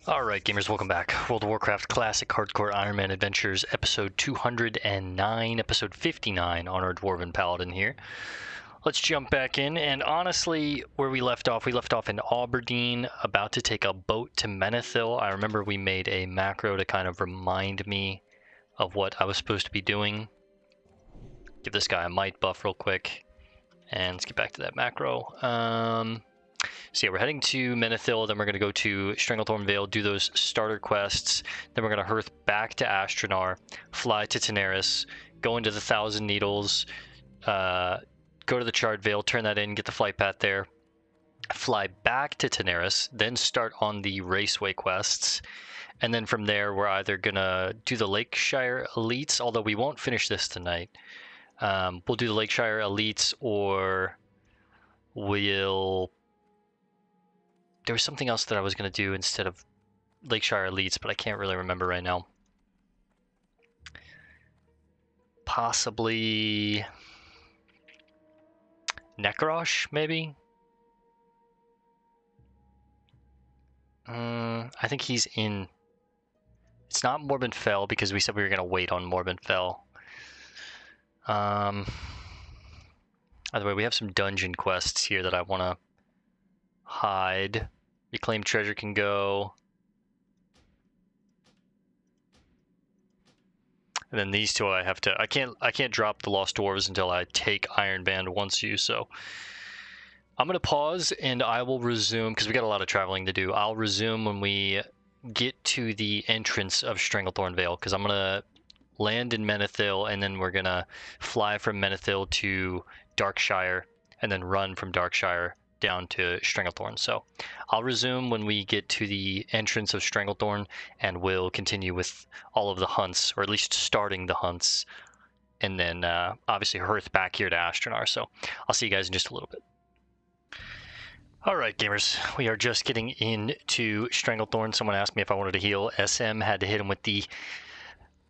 Alright gamers, welcome back. World of Warcraft Classic Hardcore Ironman Adventures, episode 209, episode 59 on our Dwarven Paladin here. Let's jump back in, and honestly, where we left off in Aberdeen, about to take a boat to Menethil. I remember we made a macro to kind of remind me of what I was supposed to be doing. Give this guy a might buff real quick, and let's get back to that macro. So yeah, we're heading to Menethil, then we're going to go to Stranglethorn Vale, do those starter quests, then we're going to hearth back to Astronar, fly to Tenaris, go into the Thousand Needles, go to the Charred Vale, turn that in, get the flight path there, fly back to Tenaris, then start on the Raceway quests, and then from there we're either going to do the Lakeshire Elites, although we won't finish this tonight. We'll do the Lakeshire Elites, or we'll... There was something else that I was going to do instead of Lakeshire Elites, but I can't really remember right now. Possibly Necrosh, maybe? I think he's in... It's not Morbid Fell, because we said we were going to wait on Morbid Fell. Either way, we have some dungeon quests here that I want to hide. Reclaimed treasure can go. And then these two I have to... I can't drop the Lost Dwarves until I take Ironman once you, so... I'm going to pause and I will resume, because we got a lot of traveling to do. I'll resume when we get to the entrance of Stranglethorn Vale, because I'm going to land in Menethil, and then we're going to fly from Menethil to Darkshire, and then run from Darkshire down to Stranglethorn. So I'll resume when we get to the entrance of Stranglethorn, and we'll continue with all of the hunts, or at least starting the hunts, and then obviously hearth back here to Astronar. So I'll see you guys in just a little bit. Alright gamers, we are just getting into Stranglethorn. Someone asked me if I wanted to heal. SM had to hit him with the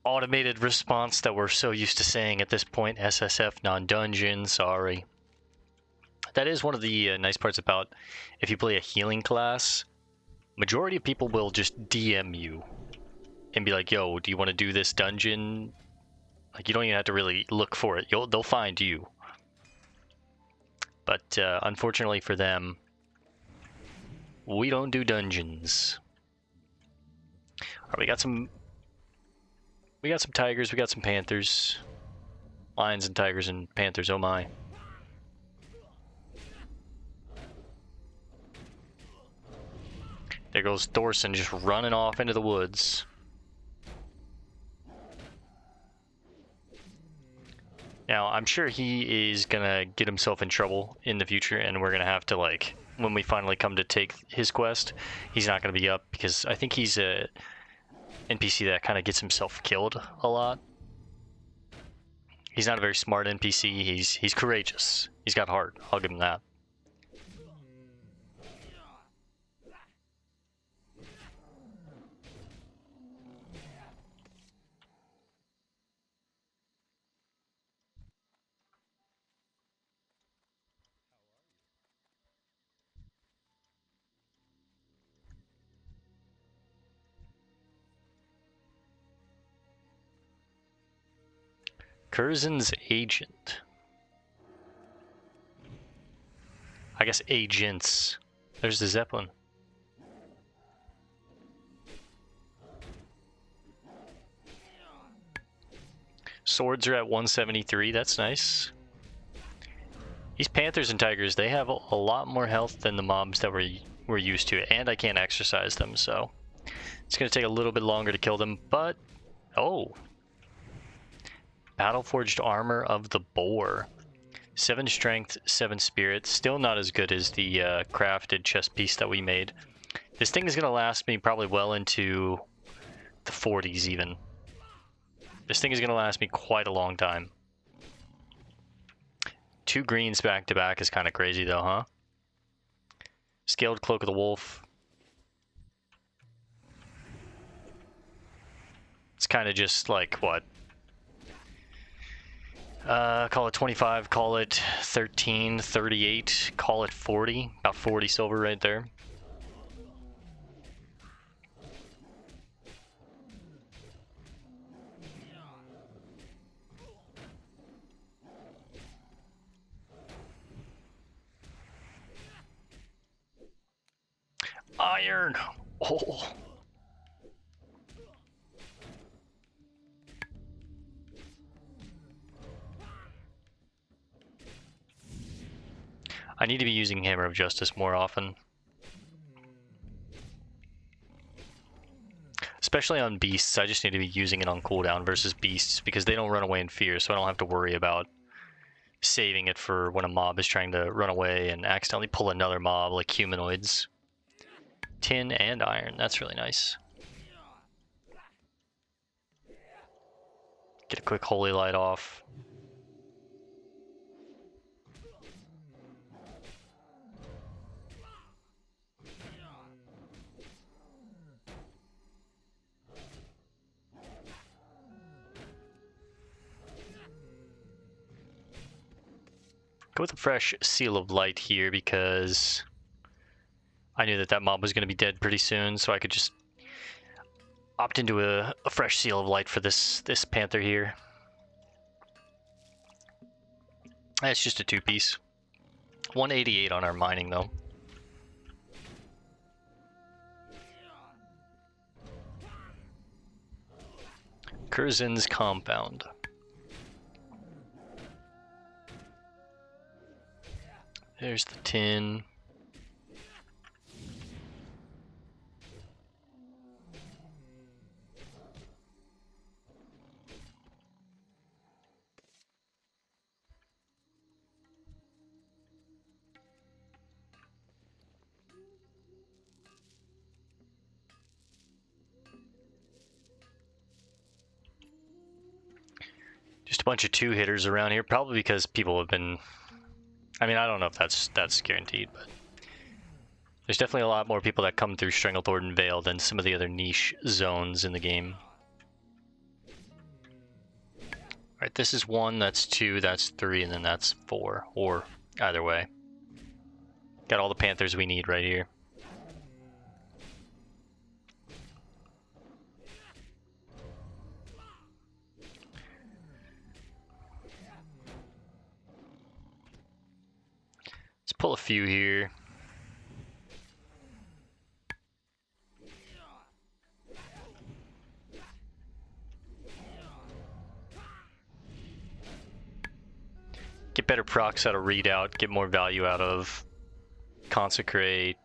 automated response that we're so used to saying at this point. SSF non-dungeon, sorry. That is one of the nice parts about if you play a healing class. Majority of people will just DM you and be like, yo, do you want to do this dungeon? Like, you don't even have to really look for it. They'll find you. But unfortunately for them, we don't do dungeons. Alright, we got some tigers, we got some panthers. Lions and tigers and panthers, oh my. There goes Thorson just running off into the woods. Now, I'm sure he is gonna get himself in trouble in the future, and we're gonna have to, like, when we finally come to take his quest, he's not gonna be up, because I think he's a NPC that kind of gets himself killed a lot. He's not a very smart NPC, he's courageous. He's got heart, I'll give him that. Curzon's agent. I guess agents. There's the Zeppelin. Swords are at 173, that's nice. These panthers and tigers, they have a lot more health than the mobs that we're used to, and I can't exercise them, so it's going to take a little bit longer to kill them, but... Oh! Battleforged Armor of the Boar. 7 strength, 7 spirit. Still not as good as the crafted chest piece that we made. This thing is going to last me probably well into the 40s even. This thing is going to last me quite a long time. 2 greens back to back is kind of crazy though, huh? Scaled Cloak of the Wolf. It's kind of just like, what? Call it 25, call it 13, 38, call it 40. About 40 silver right there. Iron! Oh. I need to be using Hammer of Justice more often. Especially on beasts, I just need to be using it on cooldown versus beasts because they don't run away in fear, so I don't have to worry about saving it for when a mob is trying to run away and accidentally pull another mob like humanoids. Tin and iron, that's really nice. Get a quick holy light off. Go with a fresh Seal of Light here because I knew that that mob was going to be dead pretty soon, so I could just opt into a fresh Seal of Light for this Panther here. It's just a 2-piece. 188 on our mining though. Kurzin's Compound. There's the tin. Just a bunch of 2-hitters around here, probably because people have been... I mean, I don't know if that's guaranteed, but there's definitely a lot more people that come through Stranglethorn and Vale than some of the other niche zones in the game. Alright, this is 1, that's 2, that's 3, and then that's 4, or either way. Got all the Panthers we need right here. Let's pull a few here. Get better procs out of Readout, get more value out of Consecrate.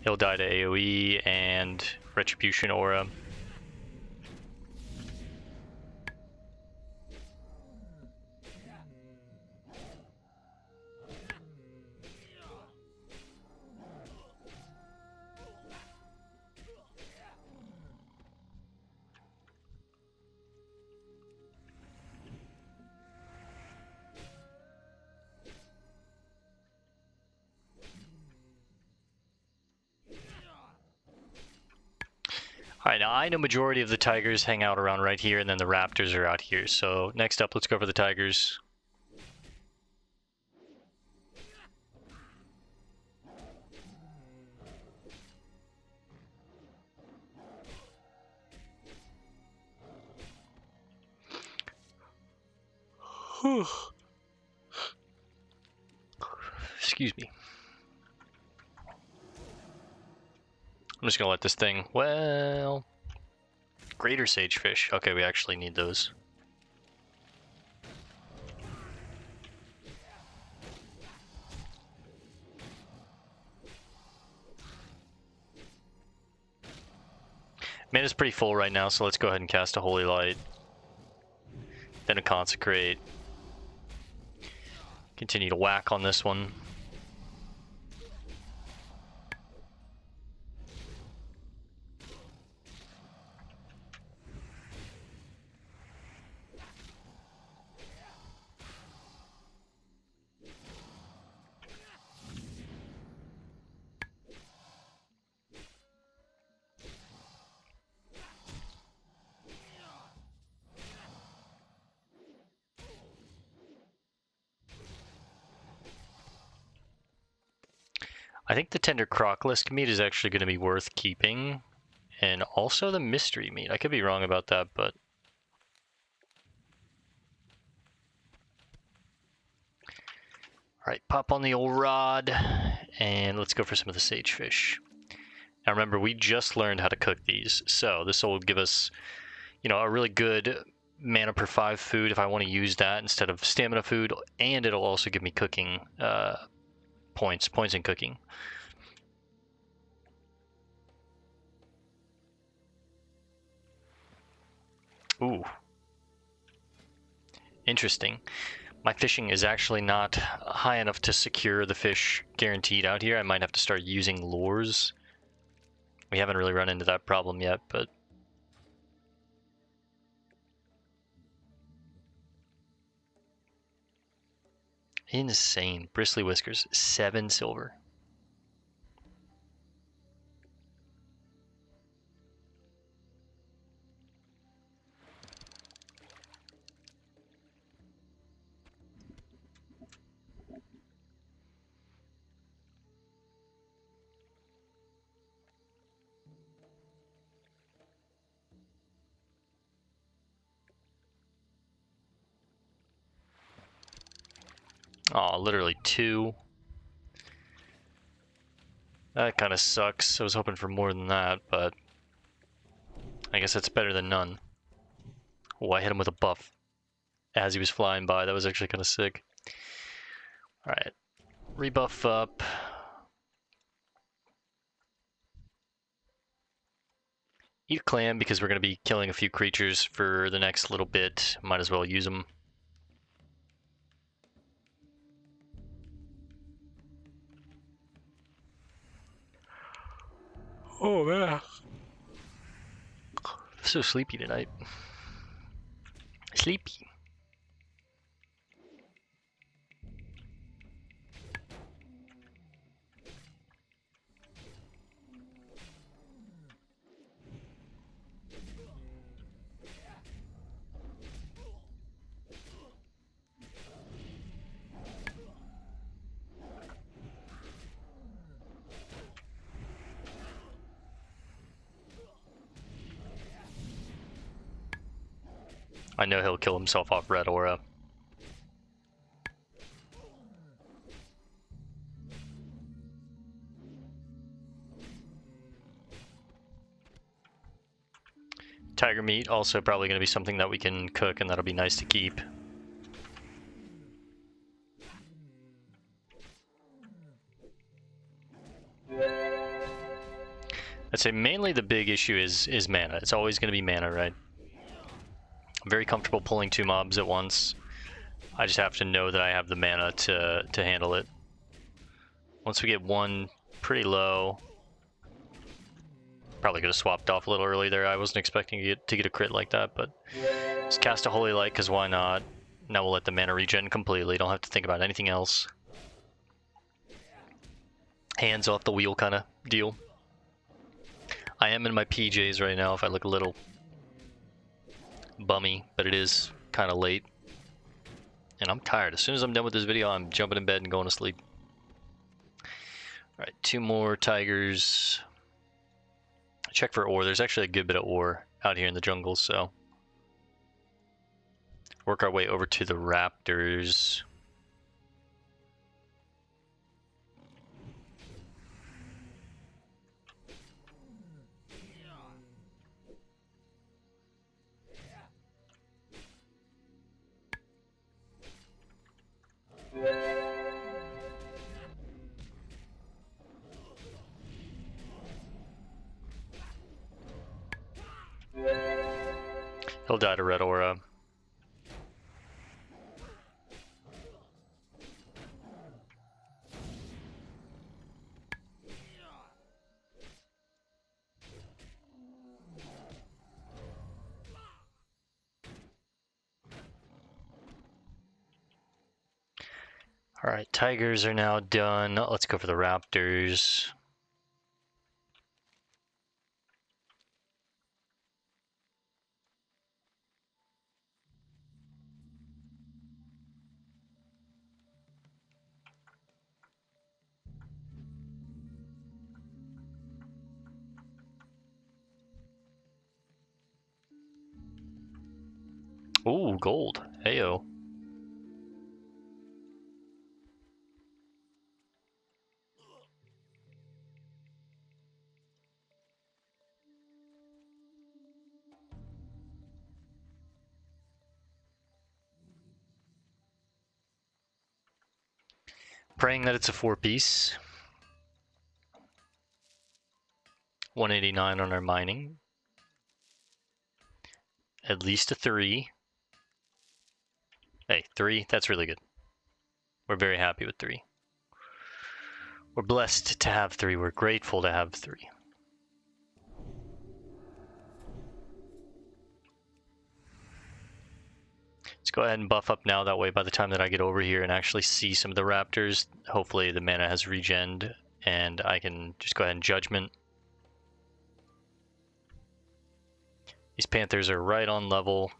He'll die to AoE and Retribution Aura. Alright, now I know majority of the tigers hang out around right here, and then the raptors are out here. So next up, let's go for the tigers. Excuse me. I'm just gonna let this thing, well, greater sagefish. Okay, we actually need those. Mana's pretty full right now, so let's go ahead and cast a Holy Light. Then a Consecrate. Continue to whack on this one. I think the Tender Crocolisk meat is actually going to be worth keeping, and also the Mystery meat. I could be wrong about that, but Alright, pop on the old rod, and let's go for some of the sagefish. Now remember, we just learned how to cook these, so this will give us, a really good mana per 5 food if I want to use that instead of stamina food, and it'll also give me cooking points in cooking. Ooh. Interesting. My fishing is actually not high enough to secure the fish guaranteed out here. I might have to start using lures. We haven't really run into that problem yet, but... Insane. Bristly whiskers. 7 silver. Aw, literally 2. That kind of sucks. I was hoping for more than that, but I guess that's better than none. Oh, I hit him with a buff as he was flying by. That was actually kind of sick. Alright, rebuff up. Eat a clam because we're going to be killing a few creatures for the next little bit. Might as well use them. Oh man. So sleepy tonight. Sleepy. I know he'll kill himself off Red Aura. Tiger meat also probably going to be something that we can cook, and that'll be nice to keep. I'd say mainly the big issue is mana. It's always going to be mana, right? I'm very comfortable pulling 2 mobs at once. I just have to know that I have the mana to handle it. Once we get 1 pretty low, probably could have swapped off a little early there. I wasn't expecting to get a crit like that, but just cast a Holy Light, because why not? Now we'll let the mana regen completely. Don't have to think about anything else. Hands off the wheel kind of deal. I am in my PJs right now if I look a little bummy, but it is kind of late. And I'm tired. As soon as I'm done with this video, I'm jumping in bed and going to sleep. Alright, 2 more tigers. Check for ore. There's actually a good bit of ore out here in the jungle, so work our way over to the raptors. He'll die to Red Aura. Alright, tigers are now done. Let's go for the raptors. Ooh, gold. Heyo. Praying that it's a 4-piece. 189 on our mining. At least a 3. Hey, 3, that's really good. We're very happy with 3. We're blessed to have 3. We're grateful to have 3. Let's go ahead and buff up now. That way, by the time that I get over here and actually see some of the raptors, hopefully the mana has regened and I can just go ahead and judgment. These panthers are right on level.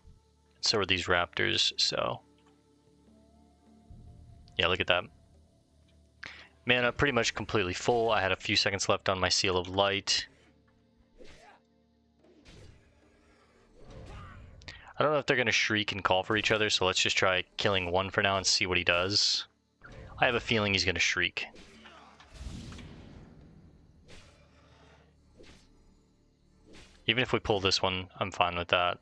So are these raptors, so yeah, look at that. Mana pretty much completely full. I had a few seconds left on my Seal of Light. I don't know if they're going to shriek and call for each other, so let's just try killing one for now and see what he does. I have a feeling he's going to shriek. Even if we pull this one, I'm fine with that.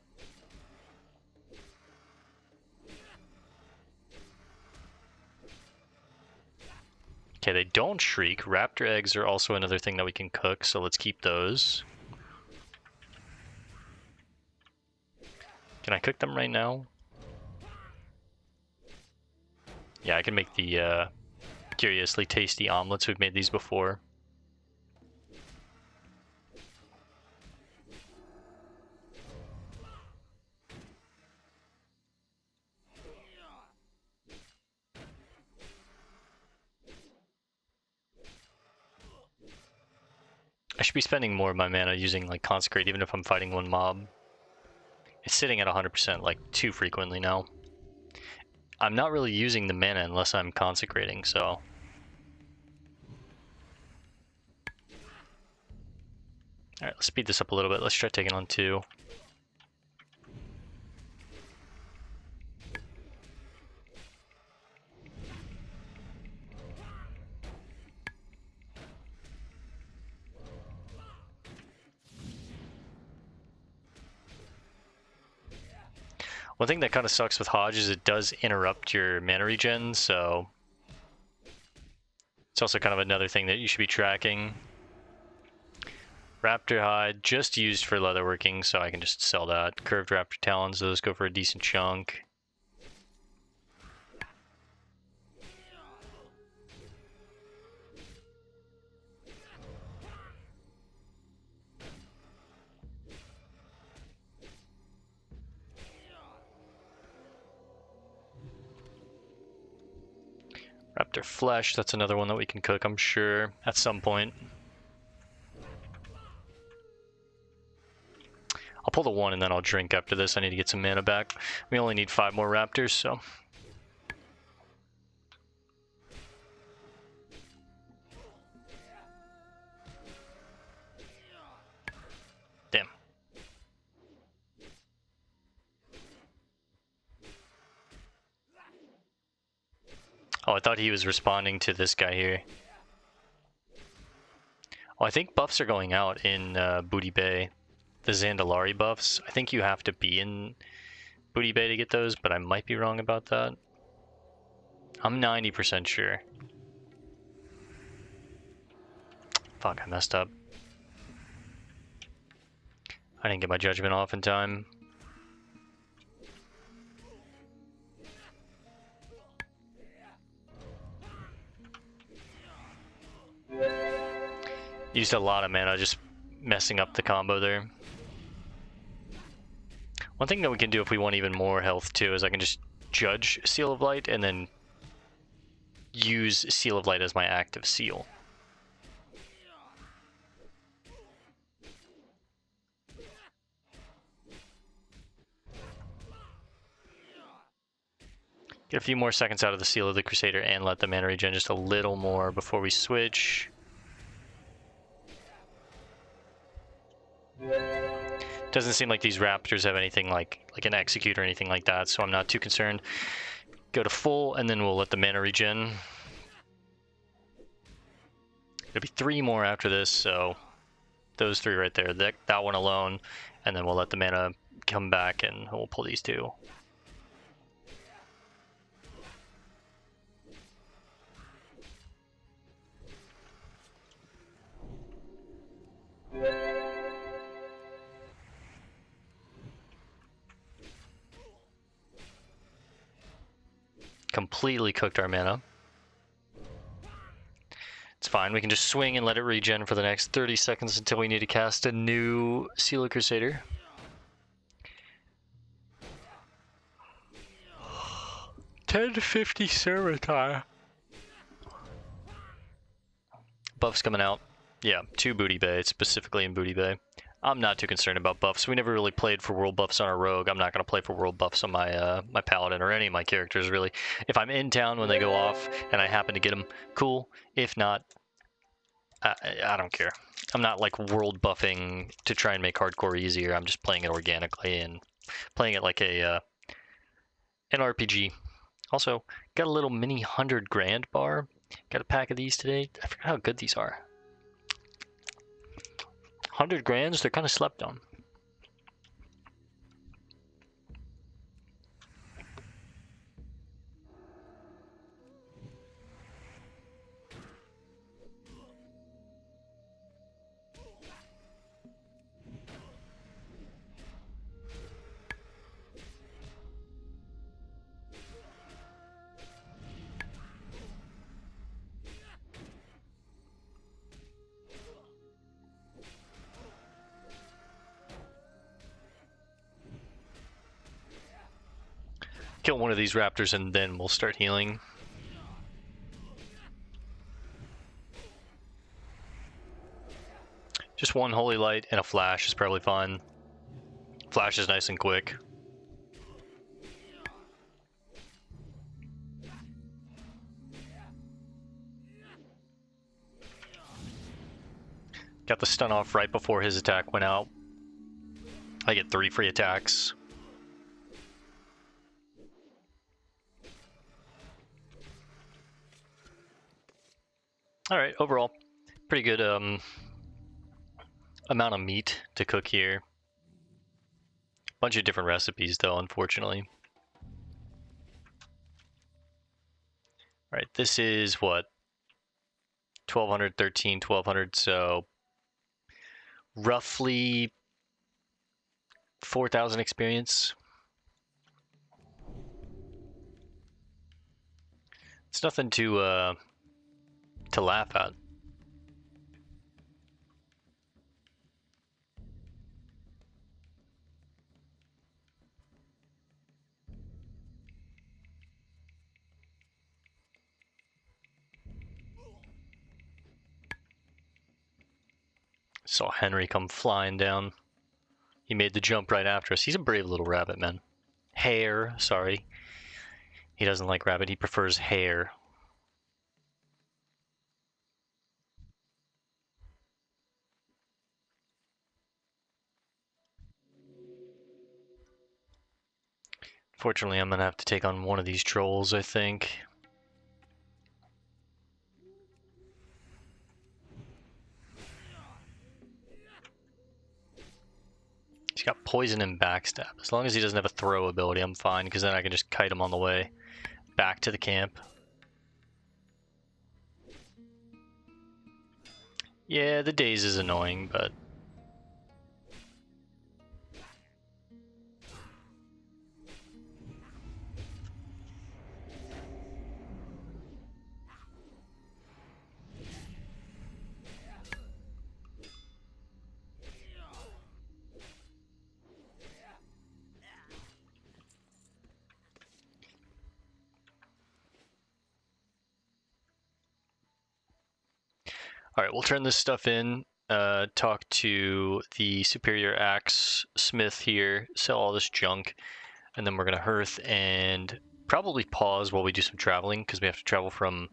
Okay, they don't shriek. Raptor eggs are also another thing that we can cook, so let's keep those. Can I cook them right now? Yeah, I can make the curiously tasty omelets. We've made these before. I should be spending more of my mana using like Consecrate, even if I'm fighting one mob. It's sitting at 100% like too frequently now. I'm not really using the mana unless I'm consecrating, so. Alright, let's speed this up a little bit. Let's try taking on 2. One thing that kind of sucks with Hodge is it does interrupt your mana regen, so it's also kind of another thing that you should be tracking. Raptor hide, just used for leatherworking, so I can just sell that. Curved raptor talons, those go for a decent chunk. Raptor flesh, that's another one that we can cook, I'm sure, at some point. I'll pull the 1 and then I'll drink after this. I need to get some mana back. We only need 5 more raptors, so. Damn. Oh, I thought he was responding to this guy here. Oh, I think buffs are going out in Booty Bay. The Zandalari buffs. I think you have to be in Booty Bay to get those, but I might be wrong about that. I'm 90% sure. Fuck, I messed up. I didn't get my judgment off in time. Used a lot of mana just messing up the combo there. One thing that we can do if we want even more health too is I can just judge Seal of Light and then use Seal of Light as my active seal. Get a few more seconds out of the Seal of the Crusader and let the mana regen just a little more before we switch. Doesn't seem like these raptors have anything like an execute or anything like that, so I'm not too concerned. Go to full, and then we'll let the mana regen. There'll be 3 more after this, so those 3 right there, that one alone, and then we'll let the mana come back and we'll pull these 2. completely cooked our mana. It's fine, we can just swing and let it regen for the next 30 seconds until we need to cast a new Seal of Crusader. $10.50 Servitor. Buffs coming out. Yeah, 2 Booty Bay, specifically in Booty Bay. I'm not too concerned about buffs. We never really played for world buffs on our rogue. I'm not going to play for world buffs on my my paladin or any of my characters, really. If I'm in town when they go off and I happen to get them, cool. If not, I don't care. I'm not like world buffing to try and make hardcore easier. I'm just playing it organically and playing it like a an RPG. Also, got a little mini 100 grand bar. Got a pack of these today. I forgot how good these are. 100 grands, they're kind of slept on. Kill one of these raptors and then we'll start healing. Just one holy light and a flash is probably fine. Flash is nice and quick. Got the stun off right before his attack went out. I get 3 free attacks. Alright, overall, pretty good amount of meat to cook here. Bunch of different recipes though, unfortunately. Alright, this is what? 1200, 13, 1200, so roughly 4,000 experience. It's nothing to laugh at. Saw Henry come flying down. He made the jump right after us. He's a brave little rabbit, man. Hare, sorry. He doesn't like rabbit, he prefers hare. Fortunately, I'm gonna have to take on one of these trolls, I think. He's got poison and backstab. As long as he doesn't have a throw ability, I'm fine, because then I can just kite him on the way back to the camp. Yeah, the daze is annoying, but... Alright, we'll turn this stuff in, talk to the Superior Axe Smith here, sell all this junk, and then we're going to hearth and probably pause while we do some traveling, because we have to travel from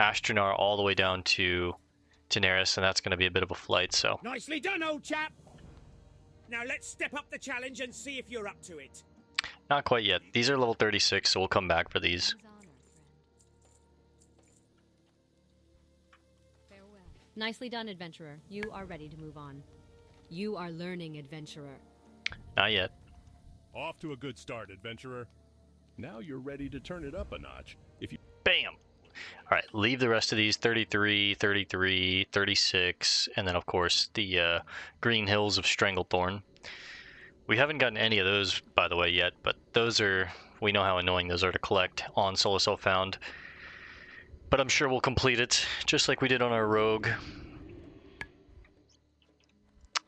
Astronar all the way down to Daenerys, and that's going to be a bit of a flight, so... Nicely done, old chap! Now let's step up the challenge and see if you're up to it. Not quite yet. These are level 36, so we'll come back for these. Nicely done, adventurer. You are ready to move on. You are learning, adventurer. Not yet. Off to a good start, adventurer. Now you're ready to turn it up a notch. If you Bam! Alright, leave the rest of these 33, 33, 36, and then of course the Green Hills of Stranglethorn. We haven't gotten any of those, by the way, yet, but those are We know how annoying those are to collect on Solo Self Found. But I'm sure we'll complete it, just like we did on our Rogue.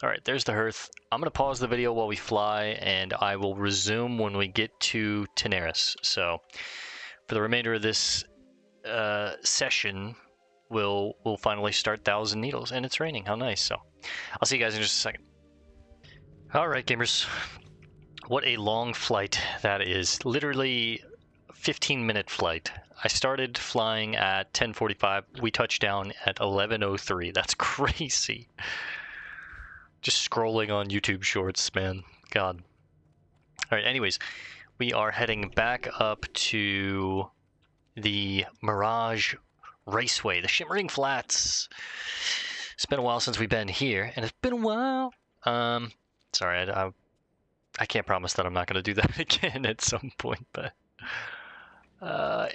Alright, there's the hearth. I'm going to pause the video while we fly, and I will resume when we get to Teneris. So, for the remainder of this session, we'll finally start Thousand Needles, and it's raining. How nice. So, I'll see you guys in just a second. Alright, gamers. What a long flight that is. Literally a 15-minute flight. I started flying at 10:45. We touched down at 11:03. That's crazy. Just scrolling on YouTube Shorts, man. God. Alright, anyways. We are heading back up to the Mirage Raceway, the Shimmering Flats. It's been a while since we've been here, and it's been a while. Sorry, I can't promise that I'm not going to do that again at some point, but...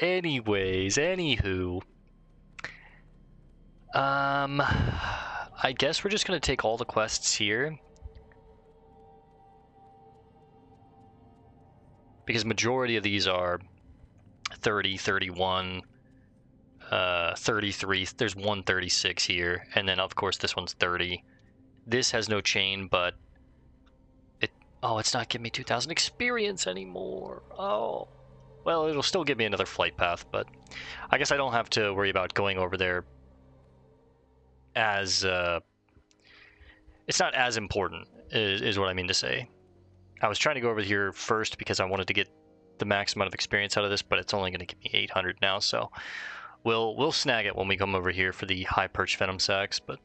anyways, anywho... I guess we're just going to take all the quests here. Because majority of these are 30, 31, 33. There's 136 here. And then, of course, this one's 30. This has no chain, but... Oh, it's not giving me 2,000 experience anymore. Oh. Well, it'll still give me another flight path, but... I guess I don't have to worry about going over there as... It's not as important, is what I mean to say. I was trying to go over here first because I wanted to get the max amount of experience out of this, but it's only going to give me 800 now, so... We'll snag it when we come over here for the high perch venom sacks, but...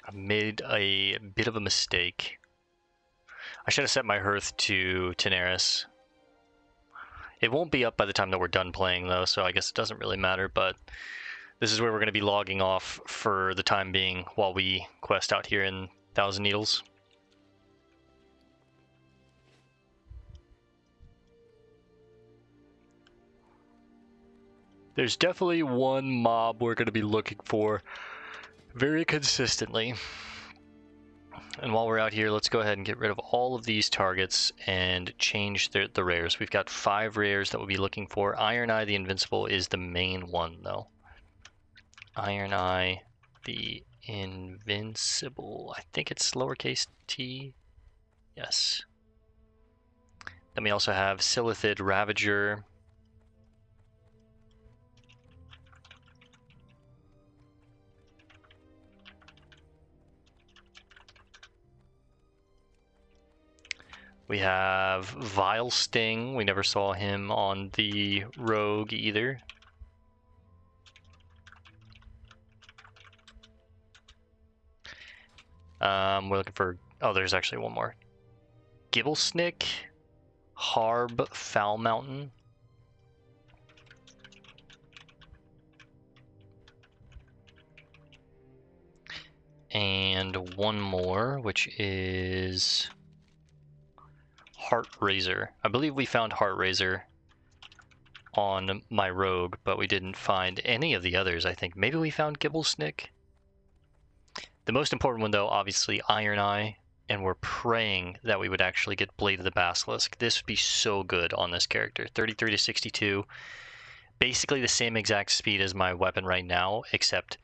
I made a bit of a mistake. I should have set my hearth to Teneris. It won't be up by the time that we're done playing, though, so I guess it doesn't really matter, but this is where we're going to be logging off for the time being while we quest out here in Thousand Needles. There's definitely one mob we're going to be looking for very consistently. And while we're out here, let's go ahead and get rid of all of these targets and change the rares. We've got 5 rares that we'll be looking for. Iron Eye the Invincible is the main one, though. Iron Eye the Invincible. I think it's lowercase t. Yes. Then we also have Silithid Ravager. We have Vile Sting. We never saw him on the Rogue either. We're looking for... Oh, there's actually one more. Gibblesnick, Harb, Foul Mountain. And one more, which is... Heart Razor. I believe we found Heart Razor on my Rogue, but we didn't find any of the others, I think. Maybe we found Gibblesnick? The most important one, though, obviously Iron Eye, and we're praying that we would actually get Blade of the Basilisk. This would be so good on this character. 33 to 62. Basically the same exact speed as my weapon right now, except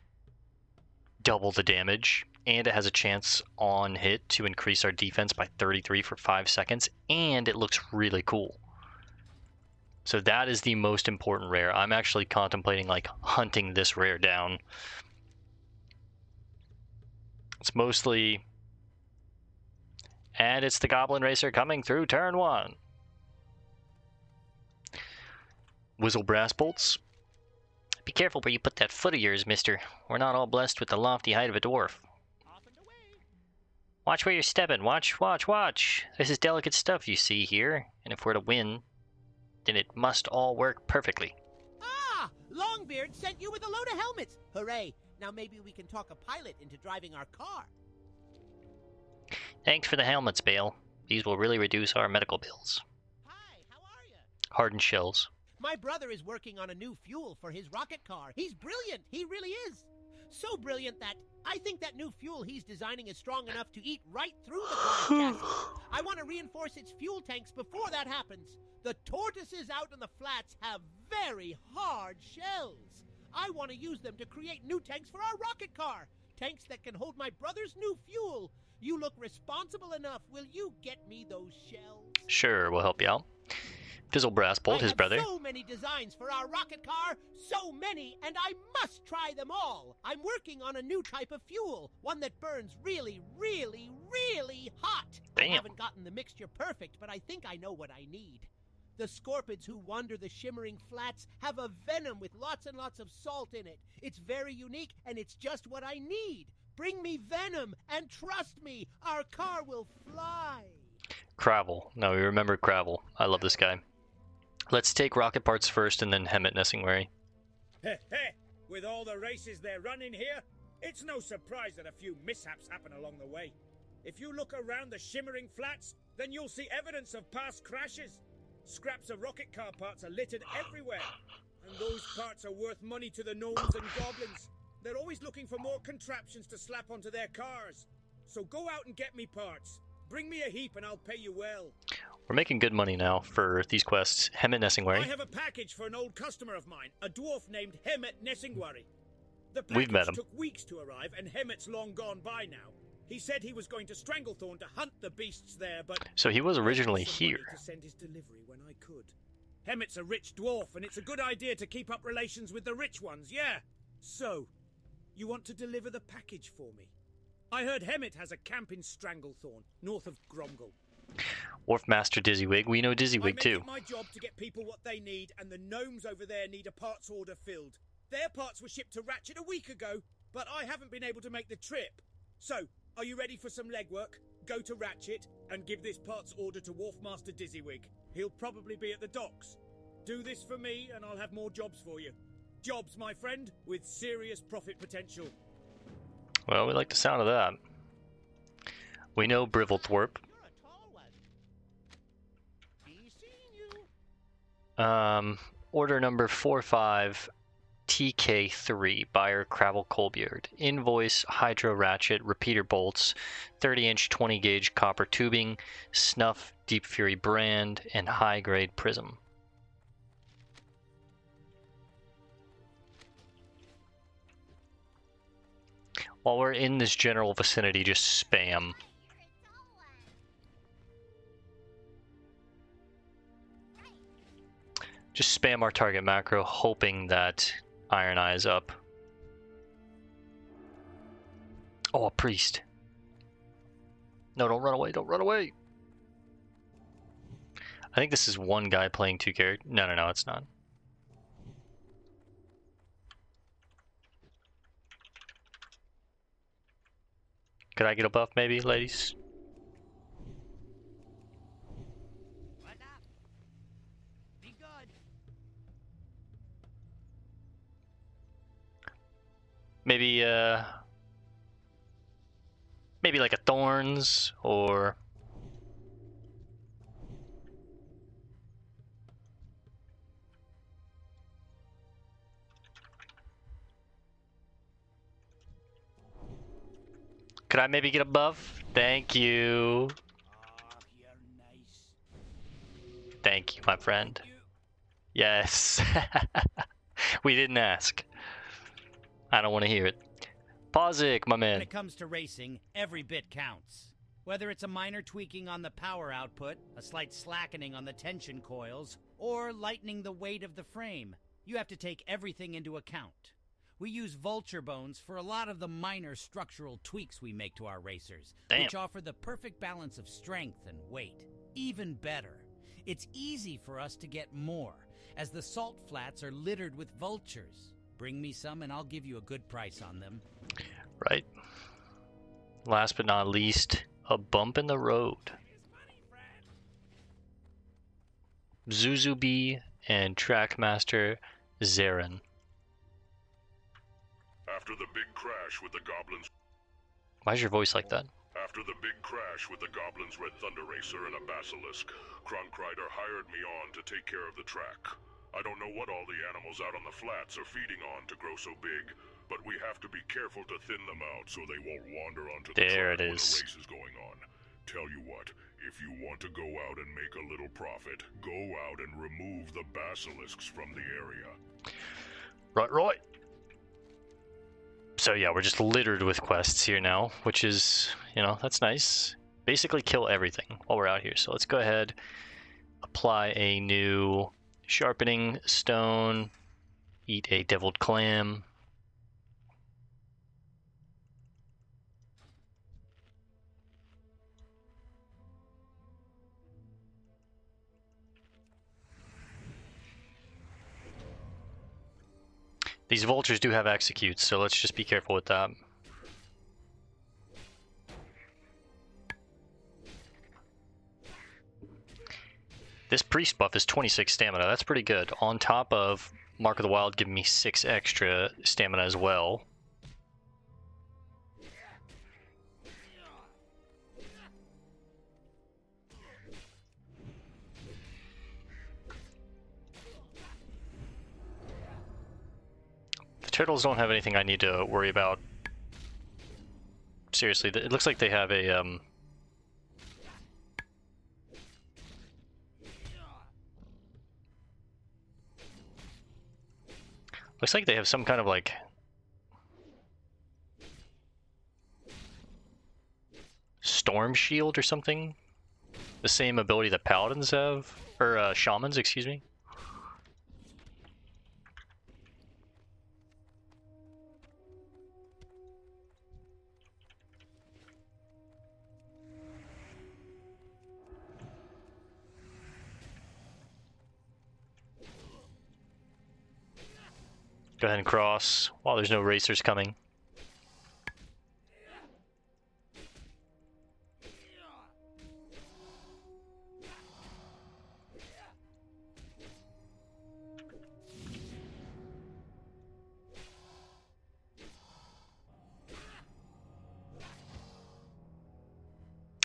double the damage. And it has a chance on hit to increase our defense by 33 for 5 seconds, and it looks really cool. So that is the most important rare. I'm actually contemplating like hunting this rare down. It's mostly... And it's the Goblin Racer coming through turn 1. Whizzle Brass Bolts. Be careful where you put that foot of yours, mister. We're not all blessed with the lofty height of a dwarf. Watch where you're stepping. Watch, watch, watch. This is delicate stuff you see here. And if we're to win, then it must all work perfectly. Ah! Longbeard sent you with a load of helmets! Hooray! Now maybe we can talk a pilot into driving our car. Thanks for the helmets, Bale. These will really reduce our medical bills. Hi, how are you? Hardened shells. My brother is working on a new fuel for his rocket car. He's brilliant. He really is. So brilliant that I think that new fuel he's designing is strong enough to eat right through the car's chassis. I want to reinforce its fuel tanks before that happens. The tortoises out in the flats have very hard shells. I want to use them to create new tanks for our rocket car. Tanks that can hold my brother's new fuel. You look responsible enough. Will you get me those shells? Sure, we'll help you out. Fizzle Brass Bolt, his brother. I have so many designs for our rocket car, so many, and I must try them all. I'm working on a new type of fuel, one that burns really, really, really hot. Damn. I haven't gotten the mixture perfect, but I think I know what I need. The scorpids who wander the shimmering flats have a venom with lots and lots of salt in it. It's very unique, and it's just what I need. Bring me venom, and trust me, our car will fly. Cravel. No, we remember Cravel. I love this guy. Let's take rocket parts first and then Hemet Nessingwary. Heh heh! With all the races they're running here, it's no surprise that a few mishaps happen along the way. If you look around the shimmering flats, then you'll see evidence of past crashes. Scraps of rocket car parts are littered everywhere, and those parts are worth money to the gnomes and goblins. They're always looking for more contraptions to slap onto their cars. So go out and get me parts. Bring me a heap and I'll pay you well. We're making good money now for these quests. Hemet I Nessingwary. have a package for an old customer of mine, a dwarf named Hemet Nessingwary. The We've met package him. took weeks to arrive, and Hemet's long gone by now. He said he was going to Stranglethorn to hunt the beasts there, but So he was originally I had some money here. to send his delivery when I could. Hemet's a rich dwarf, and it's a good idea to keep up relations with the rich ones, yeah. So, you want to deliver the package for me? I heard Hemet has a camp in Stranglethorn, north of Gromgle. Wharf Master Dizzywig. We know I Dizzywig make too. it my job to get people what they need, and the gnomes over there need a parts order filled. Their parts were shipped to Ratchet a week ago, but I haven't been able to make the trip. So, are you ready for some legwork? Go to Ratchet and give this parts order to Wharf Master Dizzywig. He'll probably be at the docks. Do this for me, and I'll have more jobs for you. Jobs, my friend, with serious profit potential. Well, we like the sound of that. We know Brivelthorpe. You're a tall one. Be seeing you. Order number 45 TK3, buyer Cravel Colbeard. Invoice Hydro Ratchet, repeater bolts, 30-inch 20-gauge copper tubing, snuff Deep Fury brand, and high-grade prism. While we're in this general vicinity, just spam. Just spam our target macro, hoping that Iron Eye is up. Oh, a priest. No, don't run away, don't run away! I think this is one guy playing two characters. No, it's not. Could I get a buff maybe, ladies? What up? Be good. Maybe, maybe like a Thorns, or... Could I maybe get a buff? Thank you. Oh, you're nice. Thank you, my friend. Yes. We didn't ask. I don't want to hear it. Pausik, my When man. it comes to racing, every bit counts. Whether it's a minor tweaking on the power output, a slight slackening on the tension coils, or lightening the weight of the frame, you have to take everything into account. We use vulture bones for a lot of the minor structural tweaks we make to our racers, Damn. which offer the perfect balance of strength and weight. Even better, it's easy for us to get more, as the salt flats are littered with vultures. Bring me some and I'll give you a good price on them. Right. Last but not least, a bump in the road. Zuzubi and Trackmaster Zarin. After the big crash with the goblins... Why's your voice like that? After the big crash with the goblins, Red Thunder Racer, and a Basilisk, Kronkrider hired me on to take care of the track. I don't know what all the animals out on the flats are feeding on to grow so big, but we have to be careful to thin them out so they won't wander onto the There track it when is. the race is going on. Tell you what, if you want to go out and make a little profit, go out and remove the basilisks from the area. Right. So yeah, we're just littered with quests here now, which is, that's nice. Basically kill everything while we're out here. So let's go ahead, apply a new sharpening stone, eat a deviled clam. These vultures do have executes, so let's just be careful with that. This priest buff is 26 stamina. That's pretty good. On top of Mark of the Wild giving me 6 extra stamina as well. The turtles don't have anything I need to worry about. Seriously, it looks like they have a looks like they have some kind of like storm shield or something. The same ability that paladins have, or shamans, excuse me. Go ahead and cross while there's no racers coming.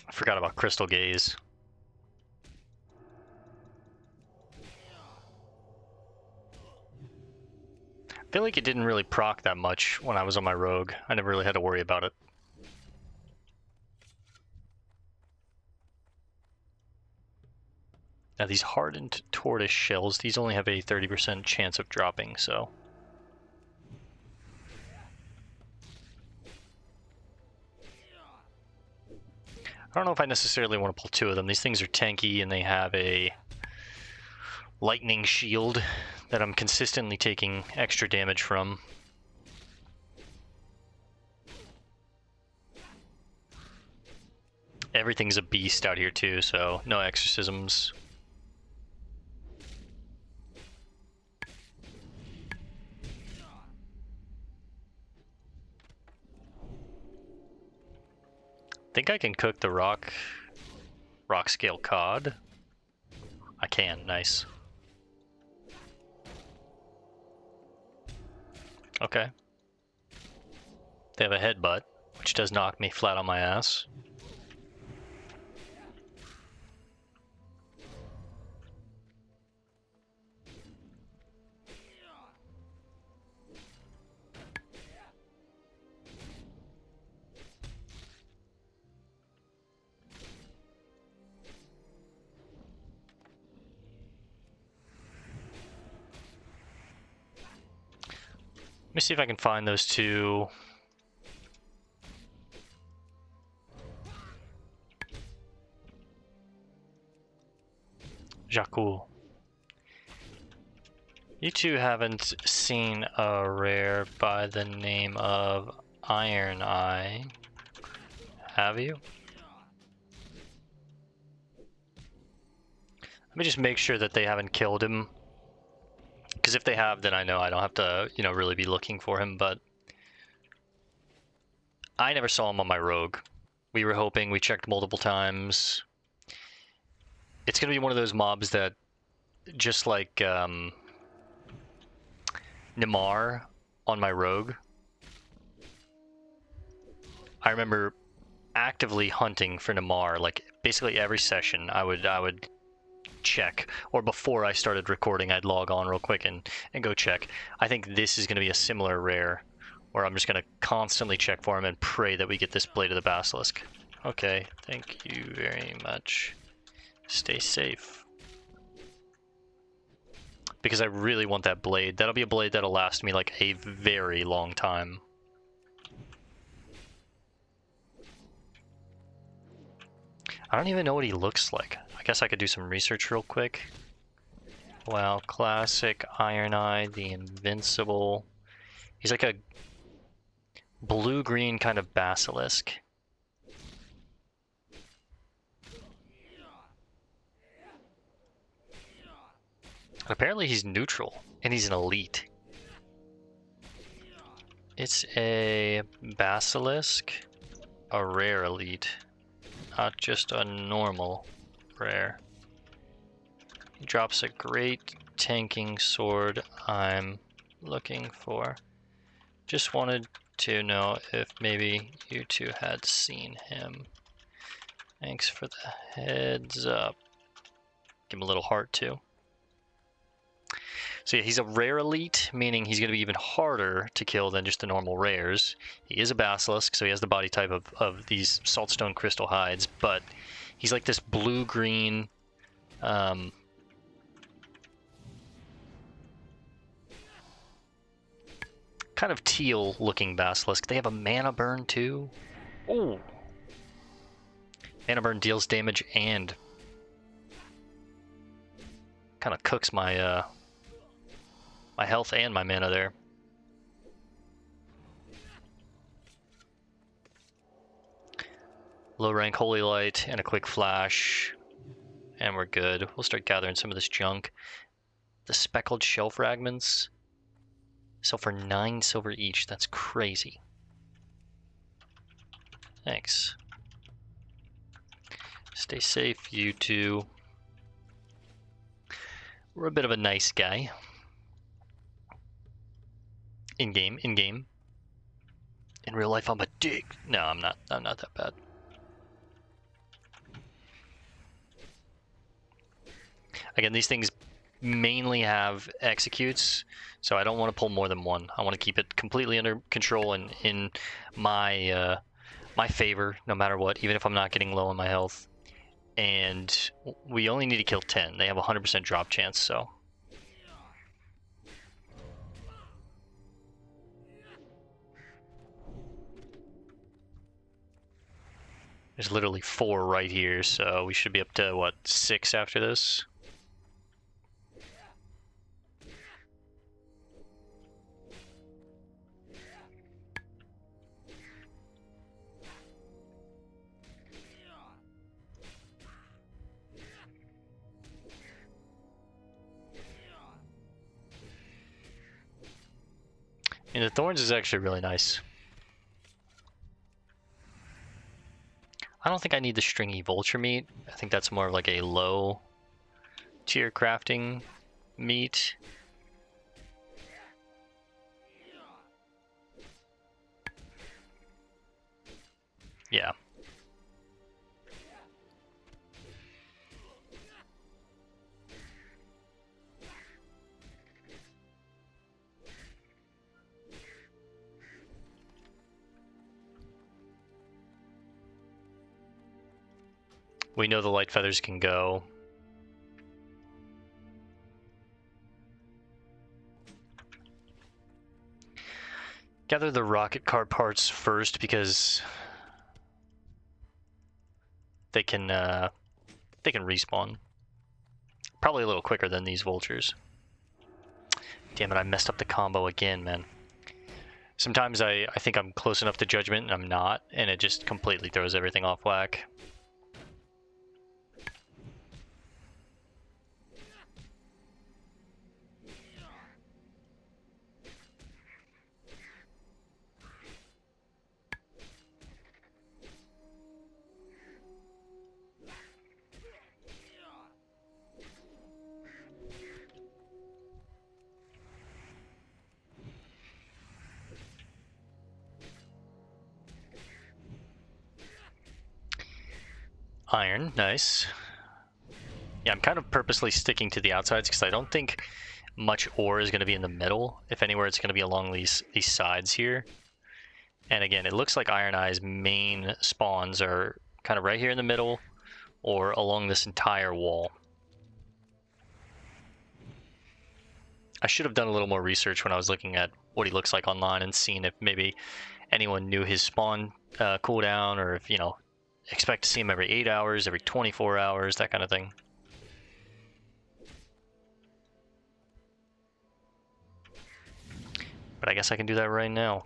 I forgot about Crystal Gaze. I feel like it didn't really proc that much when I was on my rogue. I never really had to worry about it. Now these hardened tortoise shells, these only have a 30% chance of dropping, so... I don't know if I necessarily want to pull 2 of them. These things are tanky and they have a lightning shield that I'm consistently taking extra damage from. Everything's a beast out here too, so no exorcisms. Think I can cook the rock scale cod. I can, nice. Okay. They have a headbutt, which does knock me flat on my ass. Let me see if I can find those 2. Jakku. You 2 haven't seen a rare by the name of Iron Eye, have you? Let me just make sure that they haven't killed him. Because if they have, then I know I don't have to, really be looking for him, but I never saw him on my rogue. We were hoping, we checked multiple times. It's going to be one of those mobs that, just like Nimar on my rogue, I remember actively hunting for Nimar, like basically every session I would check, or before I started recording, I'd log on real quick and go check. I think this is going to be a similar rare, where I'm just going to constantly check for him and pray that we get this Blade of the Basilisk. Okay, thank you very much. Stay safe. Because I really want that blade. That'll be a blade that'll last me like a very long time. I don't even know what he looks like. I guess I could do some research real quick. Wow, classic Iron Eye, the Invincible. He's like a blue-green kind of basilisk. Apparently he's neutral, and he's an elite. It's a basilisk, a rare elite, not just a normal rare. He drops a great tanking sword I'm looking for. Just wanted to know if maybe you two had seen him. Thanks for the heads up. Give him a little heart too. So yeah, he's a rare elite, meaning he's going to be even harder to kill than just the normal rares. He is a basilisk, so he has the body type of these saltstone crystal hides, but he's like this blue-green, kind of teal-looking basilisk. They have a mana burn too. Oh, mana burn deals damage and kind of cooks my my health and my mana there. Low rank Holy Light and a quick flash, and we're good. We'll start gathering some of this junk. The speckled shell fragments sell for 9 silver each. That's crazy. Thanks. Stay safe, you two. We're a bit of a nice guy. In game. In real life, I'm a dick. No, I'm not. I'm not that bad. Again, these things mainly have executes, so I don't want to pull more than one. I want to keep it completely under control and in my my favor, no matter what, even if I'm not getting low on my health. And we only need to kill 10. They have a 100% drop chance, so. There's literally 4 right here, so we should be up to, what, 6 after this? And the Thorns is actually really nice. I don't think I need the stringy vulture meat. I think that's more of like a low tier crafting meat. Yeah. We know the light feathers can go. Gather the rocket car parts first because they can respawn. Probably a little quicker than these vultures. Damn it, I messed up the combo again, man. Sometimes I think I'm close enough to judgment and I'm not, and it just completely throws everything off whack. Iron, nice. Yeah, I'm kind of purposely sticking to the outsides because I don't think much ore is going to be in the middle. If anywhere, it's going to be along these sides here. And again, it looks like Iron Eye's main spawns are kind of right here in the middle or along this entire wall. I should have done a little more research when I was looking at what he looks like online and seeing if maybe anyone knew his spawn cooldown, or if, you know, expect to see him every 8 hours, every 24 hours, that kind of thing. But I guess I can do that right now.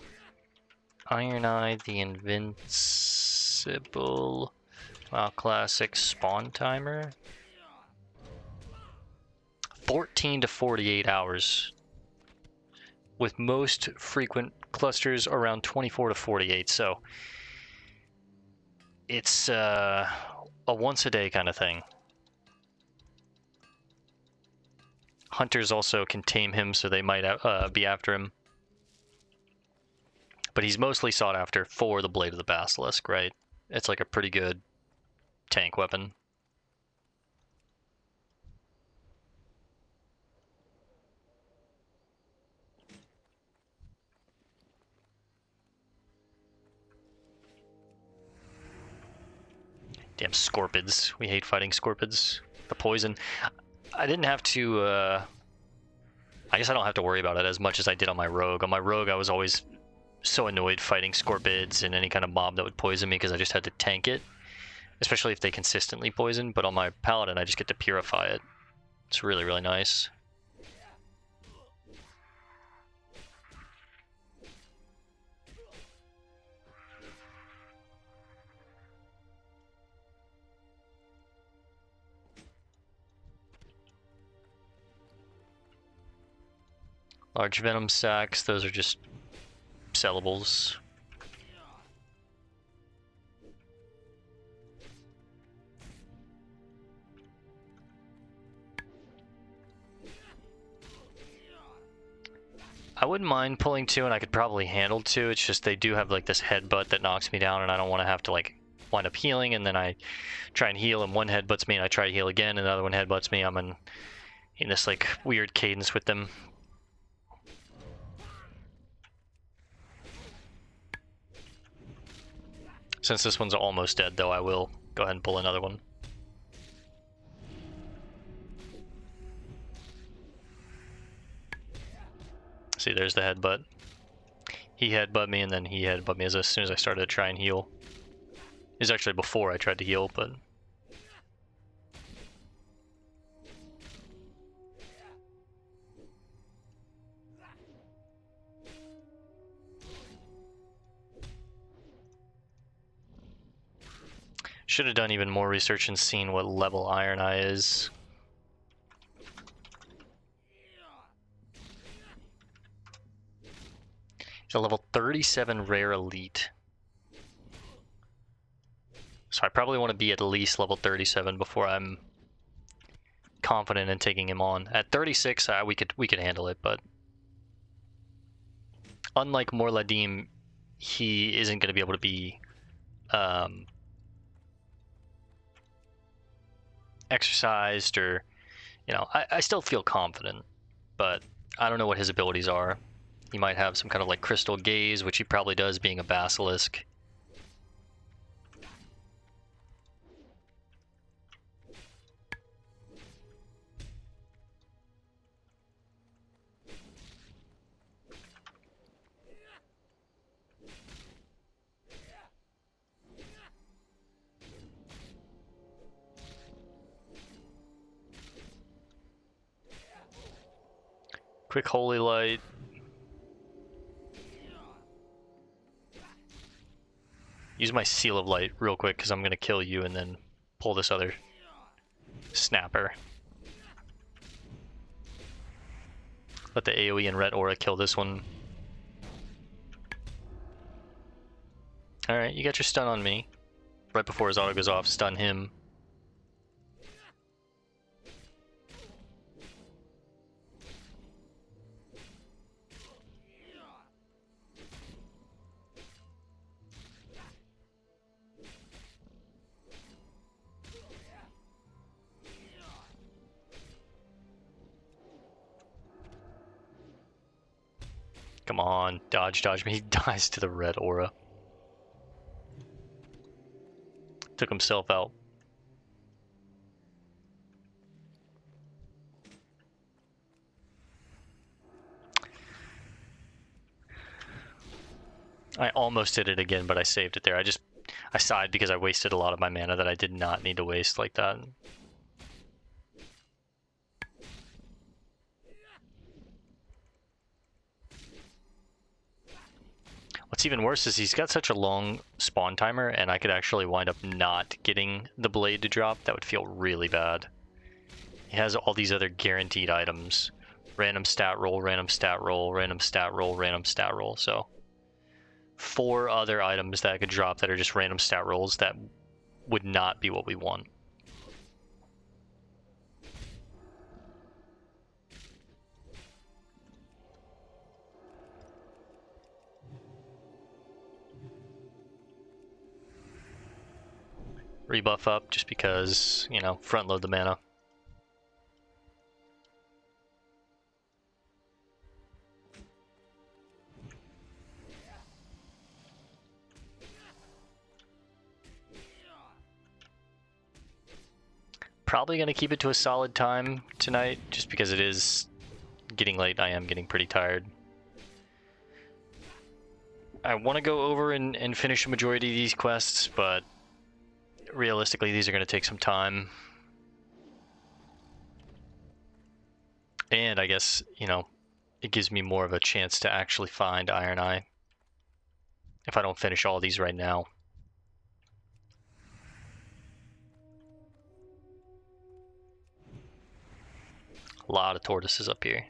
Iron Eye, the Invincible WoW Classic spawn timer. 14 to 48 hours. With most frequent clusters around 24 to 48, so it's a once a day kind of thing. Hunters also can tame him, so they might be after him. But he's mostly sought after for the Blade of the Basilisk, right? It's like a pretty good tank weapon. Damn scorpids. We hate fighting scorpids. The poison. I didn't have to, I guess I don't have to worry about it as much as I did on my rogue. On my rogue, I was always so annoyed fighting scorpids and any kind of mob that would poison me because I just had to tank it. Especially if they consistently poison, but on my Paladin, I just get to purify it. It's really, really nice. Large venom sacks, those are just sellables. I wouldn't mind pulling 2, and I could probably handle 2. It's just they do have like this headbutt that knocks me down, and I don't want to have to like wind up healing, and then I try and heal, and one headbutts me, and I try to heal again, and the other one headbutts me. I'm in this like weird cadence with them. Since this one's almost dead, though, I will go ahead and pull another one. See, there's the headbutt. He headbutt me, and then he headbutt me as soon as I started to try and heal. It was actually before I tried to heal, but... Should have done even more research and seen what level Iron Eye is. He's a level 37 rare elite. So I probably want to be at least level 37 before I'm confident in taking him on. At 36, we could handle it, but unlike Morladim, he isn't going to be able to be exercised, or, you know, I still feel confident, but I don't know what his abilities are. He might have some kind of like crystal gaze, which he probably does being a basilisk. Quick holy light. Use my seal of light real quick because I'm going to kill you and then pull this other snapper. Let the AoE and red aura kill this one. Alright, you got your stun on me. Right before his auto goes off, stun him. Come on, dodge, dodge me. He dies to the red aura. Took himself out. I almost did it again, but I saved it there. I sighed because I wasted a lot of my mana that I did not need to waste like that. What's even worse is he's got such a long spawn timer, and I could actually wind up not getting the blade to drop. That would feel really bad. He has all these other guaranteed items. Random stat roll, random stat roll, random stat roll, random stat roll. So 4 other items that I could drop that are just random stat rolls that would not be what we want. Rebuff up just because, you know, front load the mana. Probably going to keep it to a solid time tonight, just because it is getting late. I am getting pretty tired. I want to go over and finish the majority of these quests, but realistically, these are going to take some time. And I guess, you know, it gives me more of a chance to actually find Iron Eye if I don't finish all these right now. A lot of tortoises up here.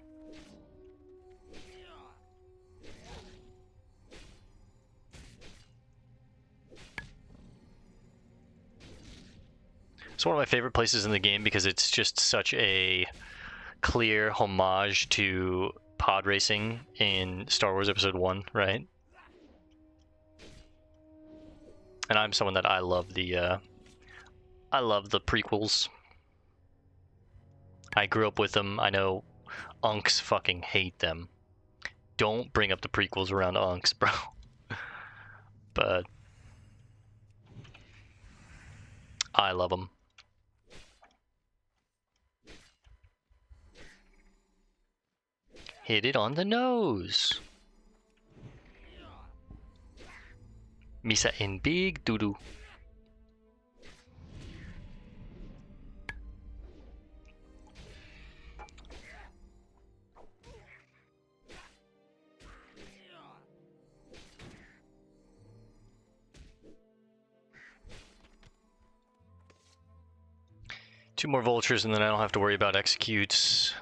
It's one of my favorite places in the game because it's just such a clear homage to pod racing in Star Wars Episode 1, right? And I'm someone that I love the prequels. I grew up with them. I know unks fucking hate them. Don't bring up the prequels around unks, bro. But I love them. Hit it on the nose. Misa in big doo-doo. Two more vultures and then I don't have to worry about executes.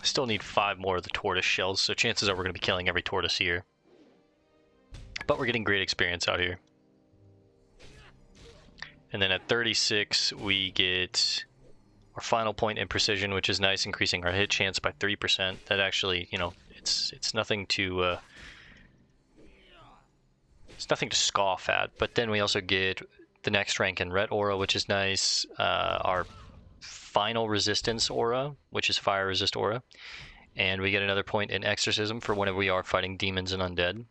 Still need 5 more of the tortoise shells, so chances are we're going to be killing every tortoise here. But we're getting great experience out here. And then at 36, we get our final point in precision, which is nice, increasing our hit chance by 3%. That actually, you know, it's nothing to scoff at. But then we also get the next rank in red aura, which is nice. Our final resistance aura, which is fire resist aura, and we get another point in exorcism for whenever we are fighting demons and undead.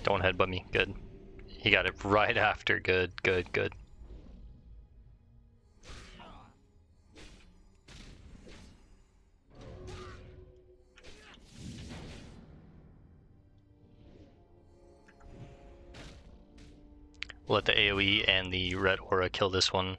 Don't headbutt me. Good. He got it right after. Good, good, good. We'll let the AoE and the red aura kill this one.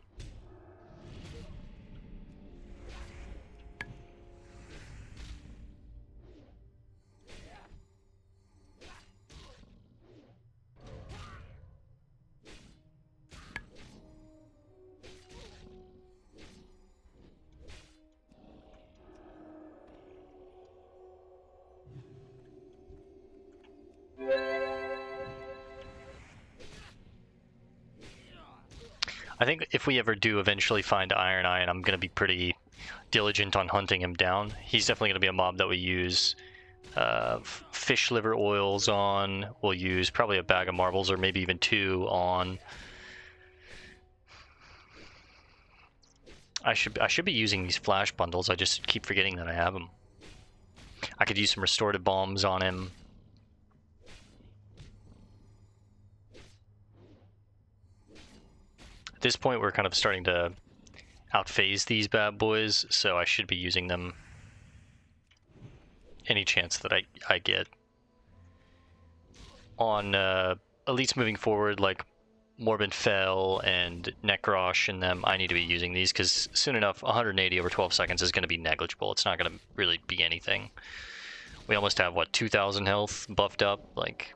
I think if we ever do eventually find Iron Eye, and I'm going to be pretty diligent on hunting him down, he's definitely going to be a mob that we use fish liver oils on. We'll use probably a bag of marbles or maybe even 2 on. I should be using these flash bundles. I just keep forgetting that I have them. I could use some restorative bombs on him. At this point, we're kind of starting to outphase these bad boys, so I should be using them any chance that I get. On elites moving forward, like Morbid Fell and Nekrosh and them, I need to be using these because soon enough 180 over 12 seconds is going to be negligible. It's not going to really be anything. We almost have, what, 2,000 health buffed up? Like,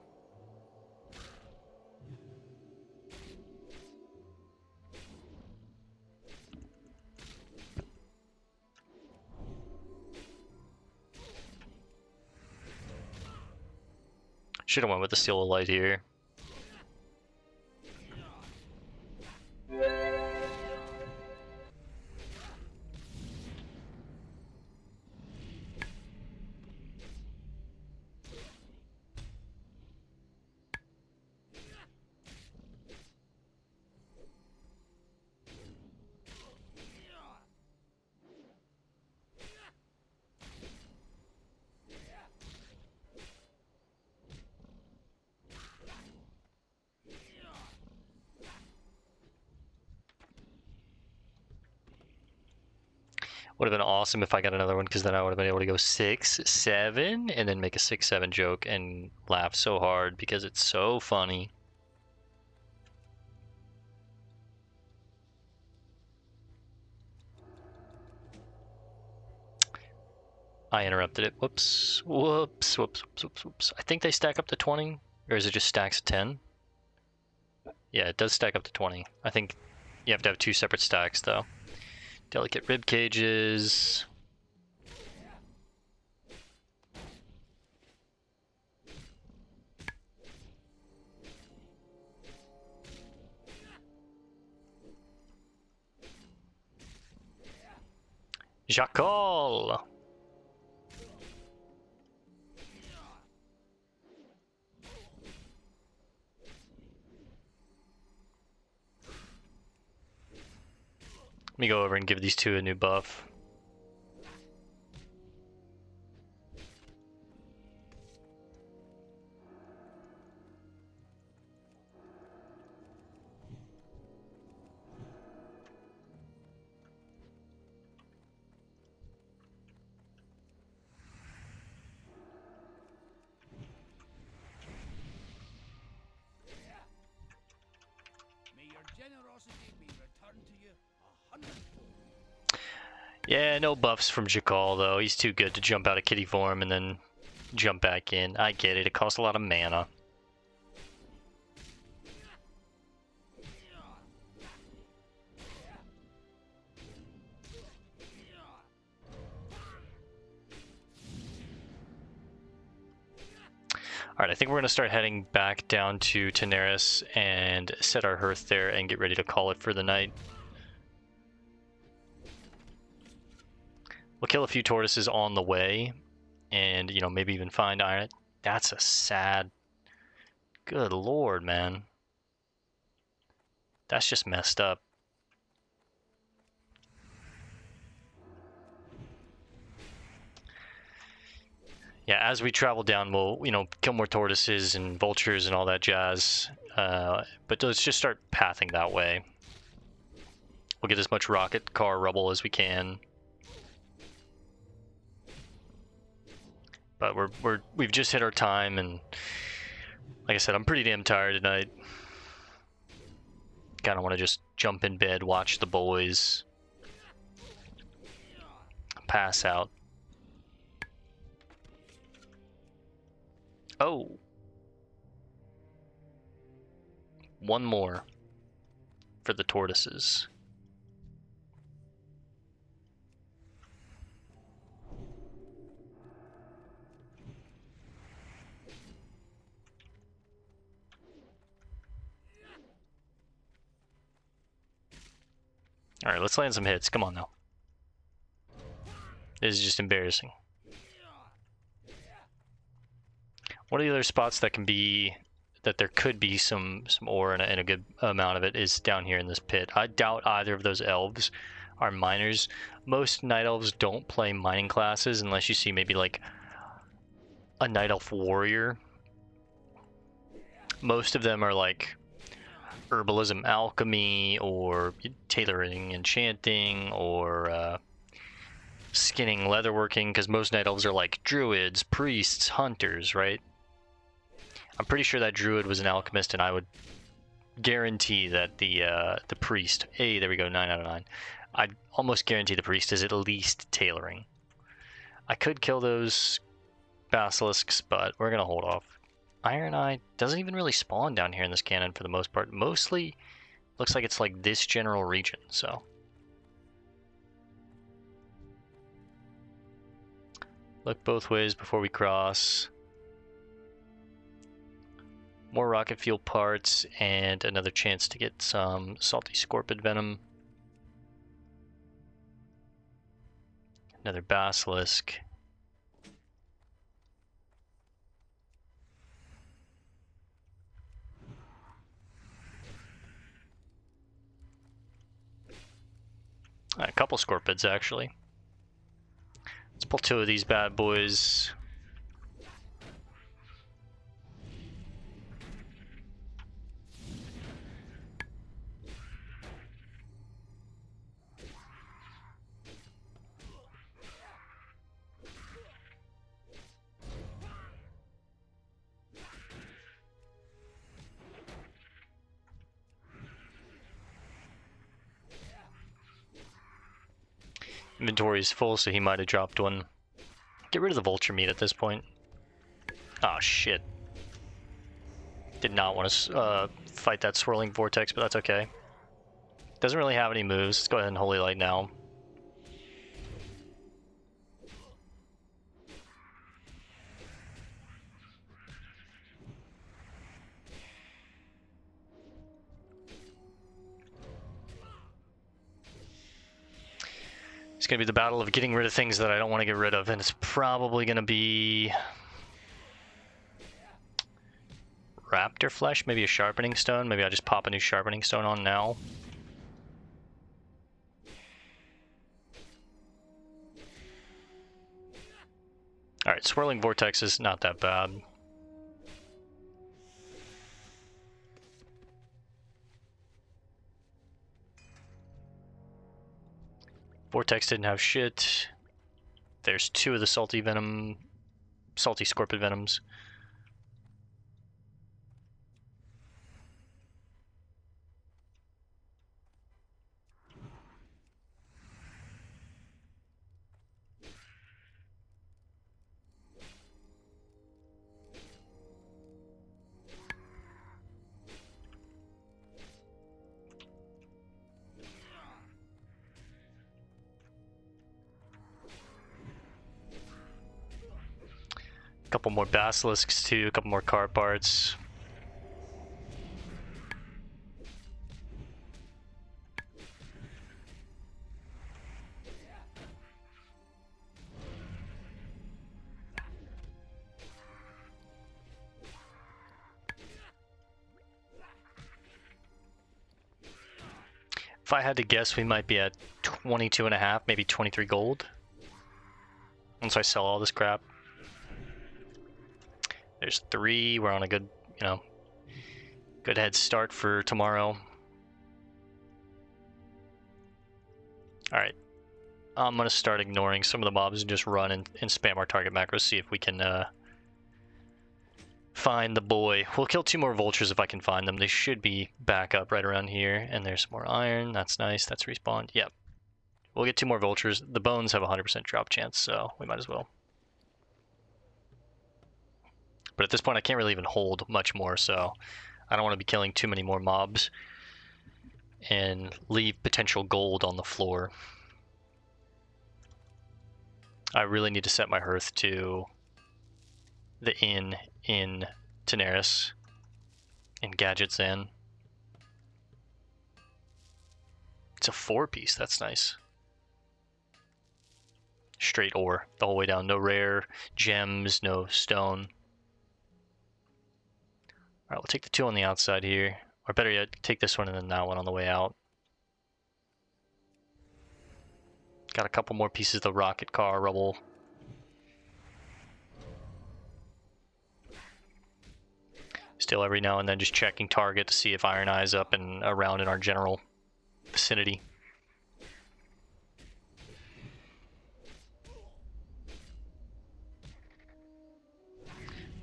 should have went with the Steel of Light here. Would have been awesome if I got another one, because then I would have been able to go 6, 7, and then make a 6, 7 joke and laugh so hard because it's so funny. I interrupted it. Whoops. Whoops. Whoops. Whoops. Whoops. Whoops. I think they stack up to 20, or is it just stacks of 10? Yeah, it does stack up to 20. I think you have to have 2 separate stacks, though. Delicate rib cages. Jackal. Let me go over and give these 2 a new buff. May your generosity be returned to you 100-fold. Yeah, no buffs from Jackal, though. He's too good to jump out of kitty form and then jump back in. I get it. It costs a lot of mana. Alright, I think we're going to start heading back down to Teneris and set our hearth there and get ready to call it for the night. We'll kill a few tortoises on the way, and, you know, maybe even find iron. That's a sad... Good lord, man. That's just messed up. Yeah, as we travel down, we'll, you know, kill more tortoises and vultures and all that jazz. But let's just start pathing that way. We'll get as much rocket car rubble as we can. But we've just hit our time, and like I said, I'm pretty damn tired tonight. Kind of want to just jump in bed, watch the boys, pass out. Oh. One more for the tortoises. Alright, let's land some hits. Come on now. This is just embarrassing. One of the other spots that can be, that there could be some ore and a good amount of it is down here in this pit. I doubt either of those elves are miners. Most night elves don't play mining classes unless you see maybe like a night elf warrior. Most of them are like herbalism, alchemy, or tailoring, enchanting, or skinning, leatherworking, because most night elves are like druids, priests, hunters, right? I'm pretty sure that druid was an alchemist, and I would guarantee that the priest, hey, there we go, 9 out of 9. I'd almost guarantee the priest is at least tailoring. I could kill those basilisks, but we're gonna hold off. Iron Eye doesn't even really spawn down here in this cannon for the most part. Mostly looks like it's like this general region, so. Look both ways before we cross. More rocket fuel parts and another chance to get some salty scorpion venom. Another basilisk. A couple scorpions actually. Let's pull 2 of these bad boys. Inventory is full, so he might have dropped one. Get rid of the vulture meat at this point. Oh shit. Did not want to fight that swirling vortex, but that's okay. Doesn't really have any moves. Let's go ahead and Holy Light now. It's going to be the battle of getting rid of things that I don't want to get rid of, and it's probably going to be raptor flesh, maybe a sharpening stone. Maybe I'll just pop a new sharpening stone on now. Alright, swirling vortex is not that bad. Vortex didn't have shit. There's 2 of the salty scorpion venoms. A couple more basilisks too, a couple more car parts. If I had to guess, we might be at 22.5, maybe 23 gold. Once I sell all this crap. There's 3. We're on a good, good head start for tomorrow. Alright. I'm going to start ignoring some of the mobs and just run and spam our target macros, see if we can find the boy. We'll kill 2 more vultures if I can find them. They should be back up right around here. And there's more iron. That's nice. That's respawned. Yep. We'll get 2 more vultures. The bones have a 100% drop chance, so we might as well. But at this point, I can't really even hold much more, so I don't want to be killing too many more mobs and leave potential gold on the floor. I really need to set my hearth to the inn in Daenerys in Gadget's Inn. it's a 4-piece. That's nice. Straight ore the whole way down. No rare gems, no stone. All right, we'll take the 2 on the outside here. Or better yet, take this one and then that one on the way out. Got a couple more pieces of the rocket car rubble. Still every now and then just checking target to see if Iron Eye's up and around in our general vicinity.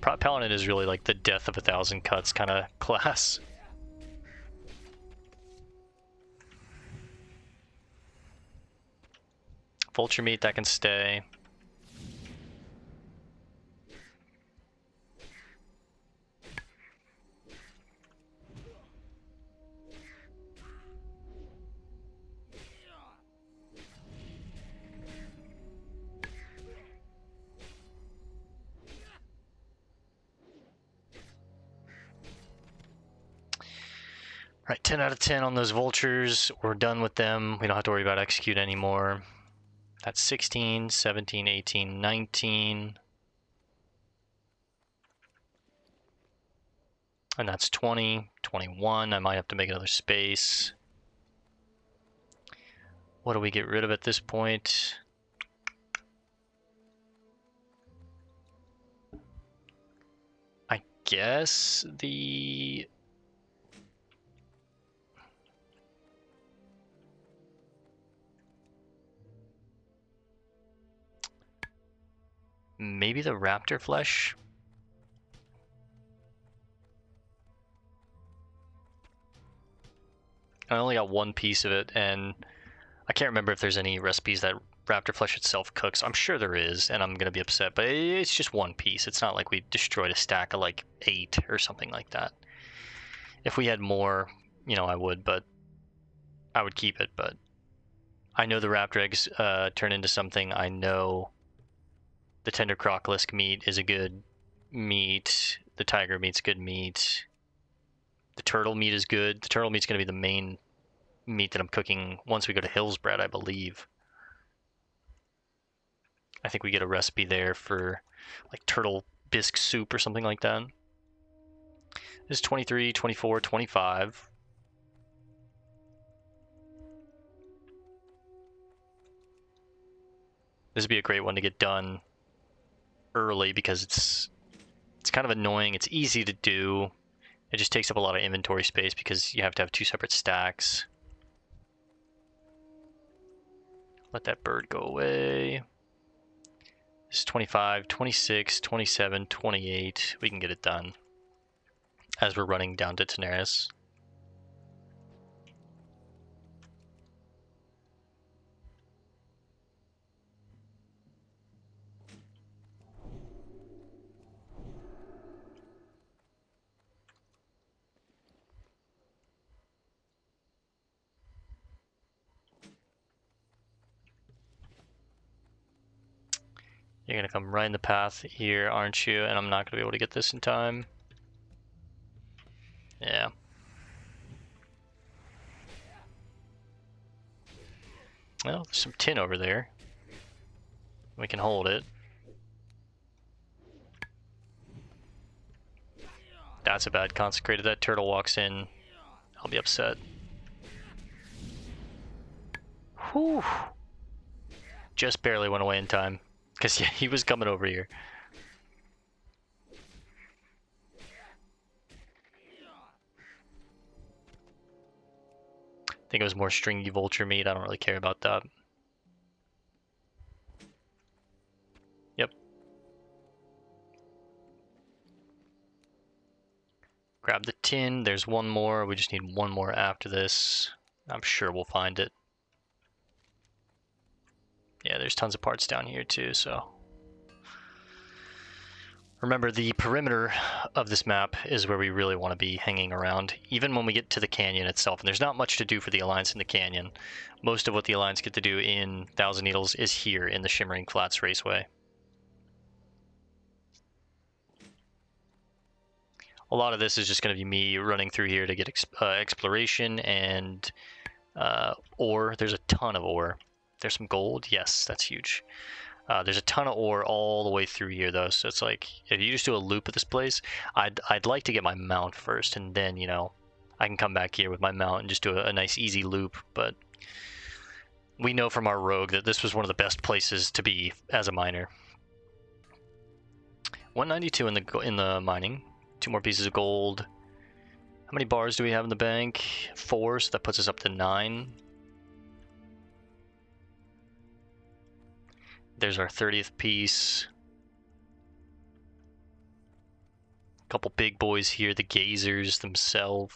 Paladin is really like the death of 1,000 cuts kind of class. Vulture meat, that can stay. All right, 10 out of 10 on those vultures. We're done with them. We don't have to worry about execute anymore. That's 16, 17, 18, 19. And that's 20, 21. I might have to make another space. What do we get rid of at this point? I guess the... maybe the raptor flesh? I only got 1 piece of it, and I can't remember if there's any recipes that raptor flesh itself cooks. I'm sure there is, and I'm going to be upset, but it's just 1 piece. It's not like we destroyed a stack of like 8 or something like that. If we had more, you know, I would, but I would keep it, but I know the raptor eggs turn into something. I know the tender crocolisk meat is a good meat. The tiger meat's good meat. The turtle meat is good. The turtle meat's going to be the main meat that I'm cooking once we go to Hillsbred, I believe. I think we get a recipe there for like turtle bisque soup or something like that. This is 23, 24, 25. This would be a great one to get done early because it's kind of annoying. It's easy to do. It just takes up a lot of inventory space because you have to have 2 separate stacks. Let that bird go away. This is 25, 26, 27, 28. We can get it done as we're running down to Teneris. You're gonna come right in the path here, aren't you? And I'm not gonna be able to get this in time. Yeah. Well, there's some tin over there. We can hold it. That's a bad consecrated. That turtle walks in, I'll be upset. Whew. Just barely went away in time. Because yeah, he was coming over here. I think it was more stringy vulture meat. I don't really care about that. Yep. Grab the tin. There's one more. We just need one more after this. I'm sure we'll find it. Yeah, there's tons of parts down here too, so. Remember, the perimeter of this map is where we really want to be hanging around, even when we get to the canyon itself. And there's not much to do for the Alliance in the canyon. Most of what the Alliance get to do in Thousand Needles is here in the Shimmering Flats Raceway. A lot of this is just going to be me running through here to get exploration and Ore. There's a ton of ore. There's some gold. Yes, that's huge. There's a ton of ore all the way through here, though. So it's like, if you just do a loop at this place, I'd like to get my mount first, and then, you know, I can come back here with my mount and just do a nice easy loop. But we know from our rogue that this was one of the best places to be as a miner. 192 in the mining. 2 more pieces of gold. How many bars do we have in the bank? 4, so that puts us up to 9. There's our 30th piece. A couple big boys here, the gazers themselves.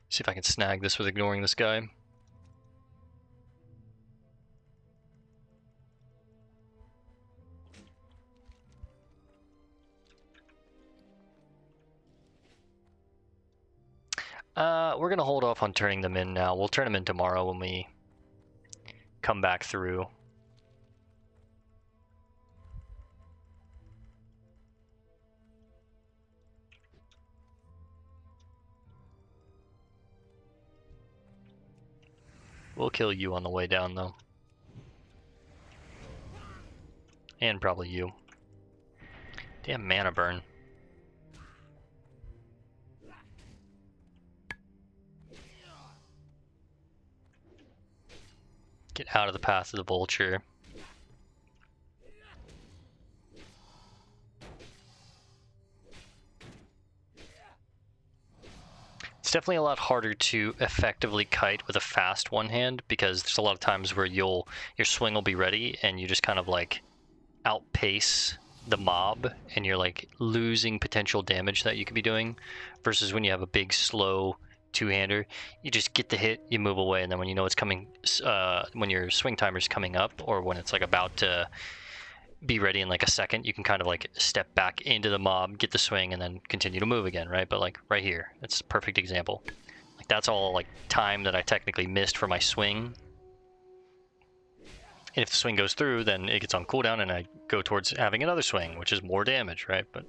See if I can snag this with ignoring this guy. We're gonna hold off on turning them in now. We'll turn them in tomorrow when we come back through. We'll kill you on the way down, though. And probably you. Damn mana burn. Get out of the path of the vulture. It's definitely a lot harder to effectively kite with a fast one hand, because there's a lot of times where your swing will be ready and you just kind of like outpace the mob and you're like losing potential damage that you could be doing, versus when you have a big slow two-hander, you just get the hit, you move away, and then when you know it's coming, when your swing timer's coming up, or when it's like about to be ready in like a second, you can kind of like step back into the mob, get the swing, and then continue to move again, right? But like right here, that's a perfect example. Like that's all like time that I technically missed for my swing. And if the swing goes through, then it gets on cooldown and I go towards having another swing, which is more damage, right? But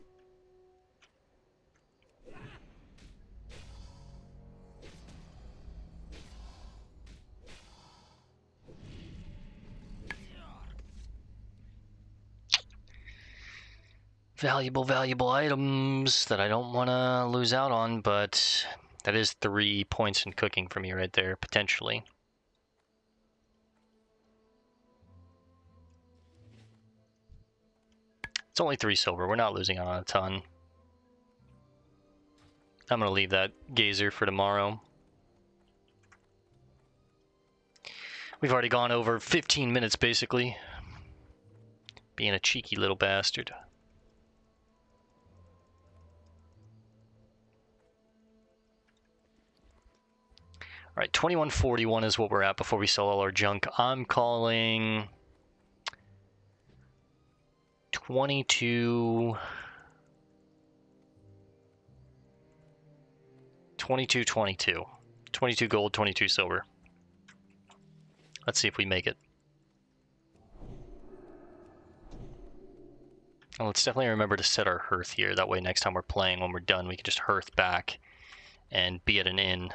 valuable items that I don't want to lose out on, but that is 3 points in cooking for me right there, potentially. It's only 3 silver. We're not losing out on a ton. I'm going to leave that gazer for tomorrow. We've already gone over 15 minutes, basically. Being a cheeky little bastard. All right, 2141 is what we're at before we sell all our junk. I'm calling 22 gold, 22 silver. Let's see if we make it. And let's definitely remember to set our hearth here. That way next time we're playing, when we're done, we can just hearth back and be at an inn.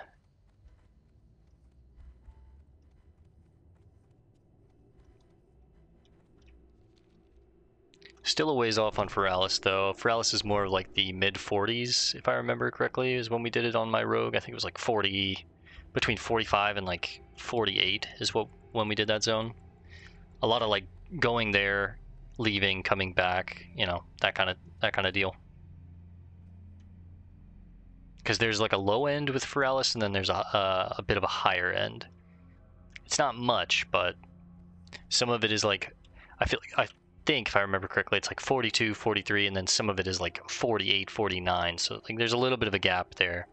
Still a ways off on Feralis, though. Feralis is more like the mid-40s, if I remember correctly, is when we did it on my rogue. I think it was like 40, between 45 and like 48 is when we did that zone. A lot of like going there, leaving, coming back, you know, that kind of deal. Because there's like a low end with Feralis, and then there's a bit of a higher end. It's not much, but some of it is like, I think if I remember correctly, it's like 42, 43, and then some of it is like 48, 49. So like there's a little bit of a gap there.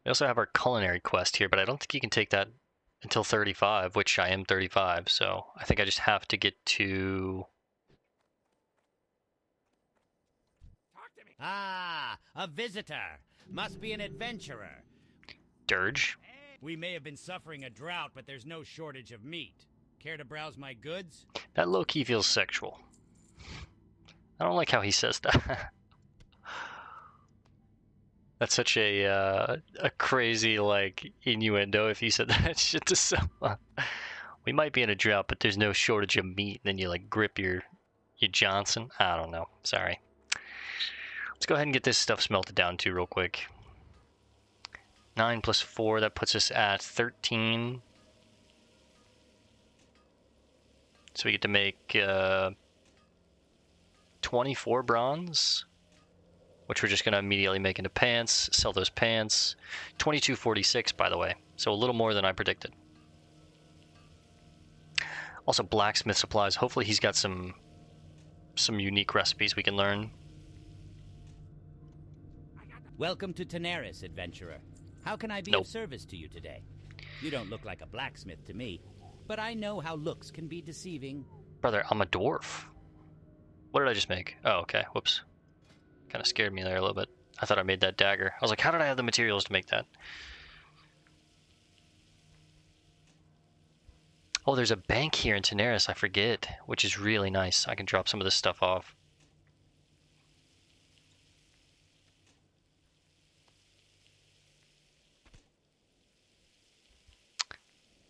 We also have our culinary quest here, but I don't think you can take that until 35, which I am 35, so I think I just have to get to... Ah, a visitor. Must be an adventurer. Dirge. We may have been suffering a drought, but there's no shortage of meat. Care to browse my goods? That low-key feels sexual. I don't like how he says that. That's such a crazy, like, innuendo if you said that shit to someone. We might be in a drought, but there's no shortage of meat. And then you, like, grip your Johnson. I don't know. Sorry. Let's go ahead and get this stuff smelted down, too, real quick. 9 plus 4, that puts us at 13. So we get to make 24 bronze, which we're just going to immediately make into pants, sell those pants. 2246, by the way, so a little more than I predicted. Also, blacksmith supplies. Hopefully he's got some unique recipes we can learn. Welcome to Tenaris, adventurer. How can I be of service to you today? You don't look like a blacksmith to me, but I know how looks can be deceiving. Brother, I'm a dwarf. What did I just make? Oh, okay. Whoops. Kind of scared me there a little bit. I thought I made that dagger. I was like, how did I have the materials to make that? Oh, there's a bank here in Tenaris, I forget, which is really nice. I can drop some of this stuff off.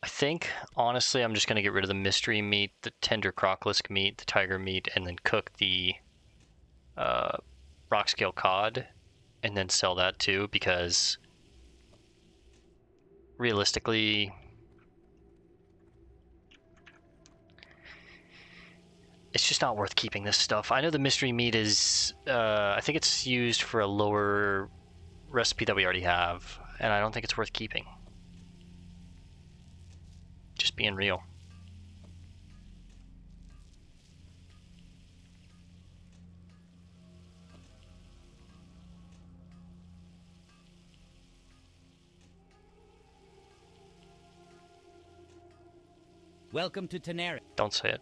I think, honestly, I'm just going to get rid of the mystery meat, the tender crocolisk meat, the tiger meat, and then cook the rock scale cod, and then sell that too, because realistically, it's just not worth keeping this stuff. I know the mystery meat is, I think it's used for a lower recipe that we already have, and I don't think it's worth keeping. Just being real. Welcome to Tenaris. Don't say it.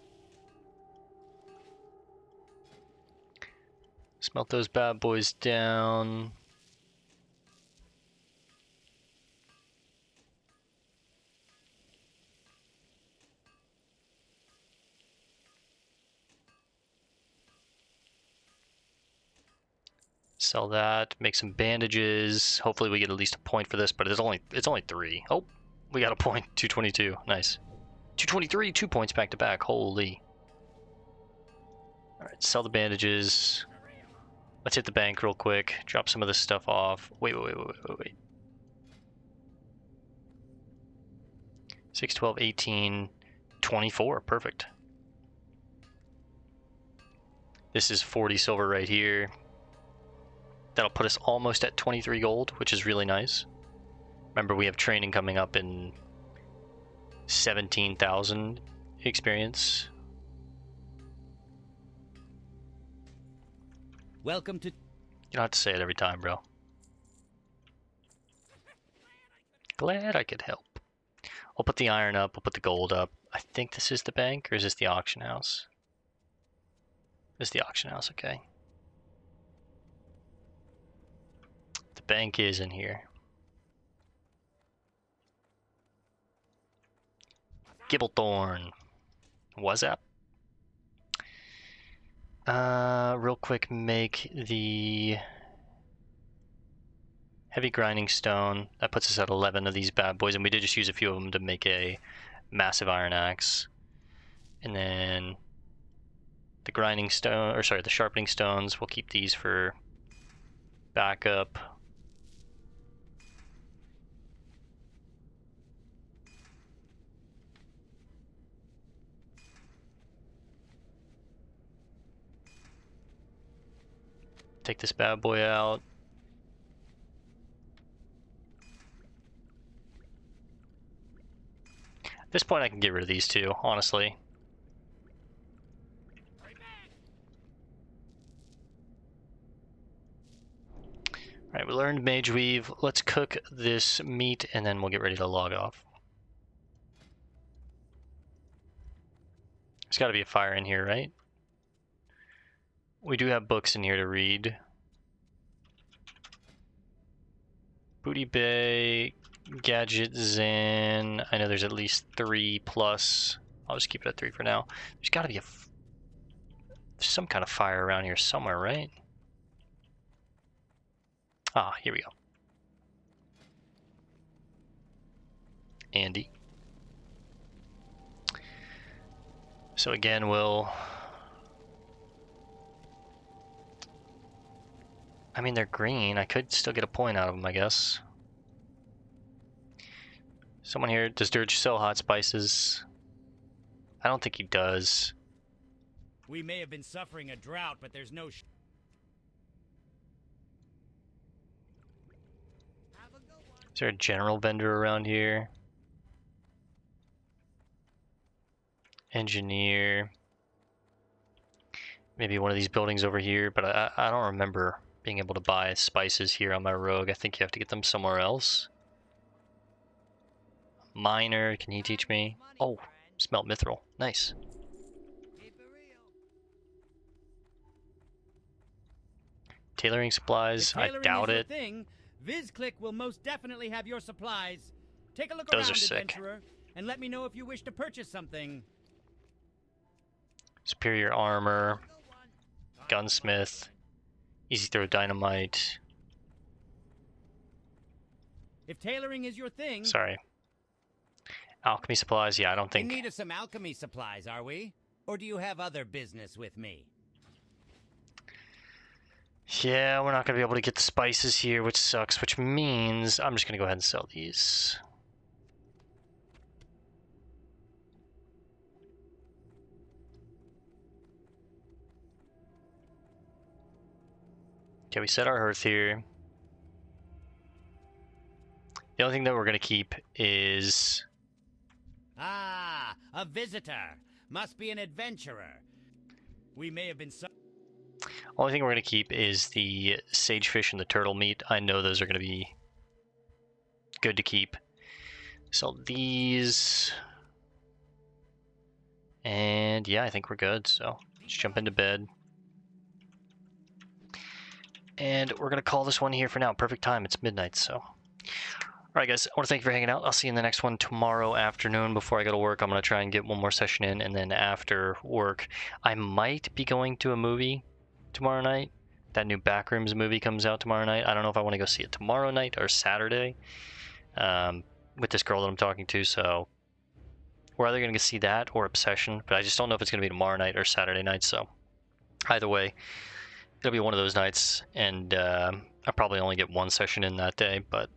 Smelt those bad boys down. Sell that, make some bandages. Hopefully we get at least a point for this, but it's only 3. Oh, we got a point. 222. Nice. 223, 2 points back to back. Holy. Alright, sell the bandages. Let's hit the bank real quick. Drop some of this stuff off. Wait. 6, 12, 18, 24. Perfect. This is 40 silver right here. That'll put us almost at 23 gold, which is really nice. Remember, we have training coming up in 17,000 experience. Welcome to... You don't have to say it every time, bro. Glad I could help. We'll put the iron up, we'll put the gold up. I think this is the bank, or is this the auction house? This is the auction house, okay. The bank is in here. Gibblethorn. Was that? Real quick, make the heavy grinding stone. That puts us at 11 of these bad boys, and we did just use a few of them to make a massive iron axe. And then the grinding stone, or sorry, the sharpening stones, we'll keep these for backup. Take this bad boy out. At this point I can get rid of these two, honestly. Alright, we learned Mage Weave. Let's cook this meat and then we'll get ready to log off. There's gotta be a fire in here, right? We do have books in here to read. Booty Bay, Gadget Zen. I know there's at least 3 plus I'll just keep it at 3 for now. There's got to be some kind of fire around here somewhere, right? Ah, here we go. Andy. So again, I mean, they're green. I could still get a point out of them, I guess. Someone here, does Dirge sell hot spices? I don't think he does. We may have been suffering a drought, but there's no Is there a general vendor around here? Engineer. Maybe one of these buildings over here, but I don't remember being able to buy spices here on my rogue. I think you have to get them somewhere else. Miner, can he teach me? Oh, smelt mithril. Nice. Tailoring supplies, I doubt it. VizClick will most definitely have your supplies. Take a look Those around, are sick. adventurer, and let me know if you wish to purchase something. Superior armor, gunsmith, easy throw dynamite. If tailoring is your thing... Sorry. Alchemy supplies, yeah, I don't In think... need of some alchemy supplies, are we? Or do you have other business with me? Yeah, we're not going to be able to get the spices here, which sucks, which means I'm just going to go ahead and sell these. Okay, we set our hearth here. The only thing that we're going to keep is... Ah, a visitor. Must be an adventurer. We may have been Only thing we're going to keep is the sagefish and the turtle meat. I know those are going to be good to keep. Sell these. And yeah, I think we're good. So let's jump into bed. And we're going to call this one here for now. Perfect time. It's midnight, so... Alright guys, I want to thank you for hanging out. I'll see you in the next one tomorrow afternoon. Before I go to work, I'm going to try and get one more session in, and then after work, I might be going to a movie tomorrow night. That new Backrooms movie comes out tomorrow night. I don't know if I want to go see it tomorrow night or Saturday with this girl that I'm talking to, so we're either going to see that or Obsession, but I just don't know if it's going to be tomorrow night or Saturday night, so either way, it'll be one of those nights, and I'll probably only get one session in that day, but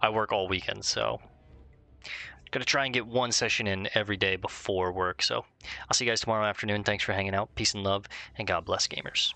I work all weekend, so I'm going to try and get one session in every day before work. So I'll see you guys tomorrow afternoon. Thanks for hanging out. Peace and love, and God bless gamers.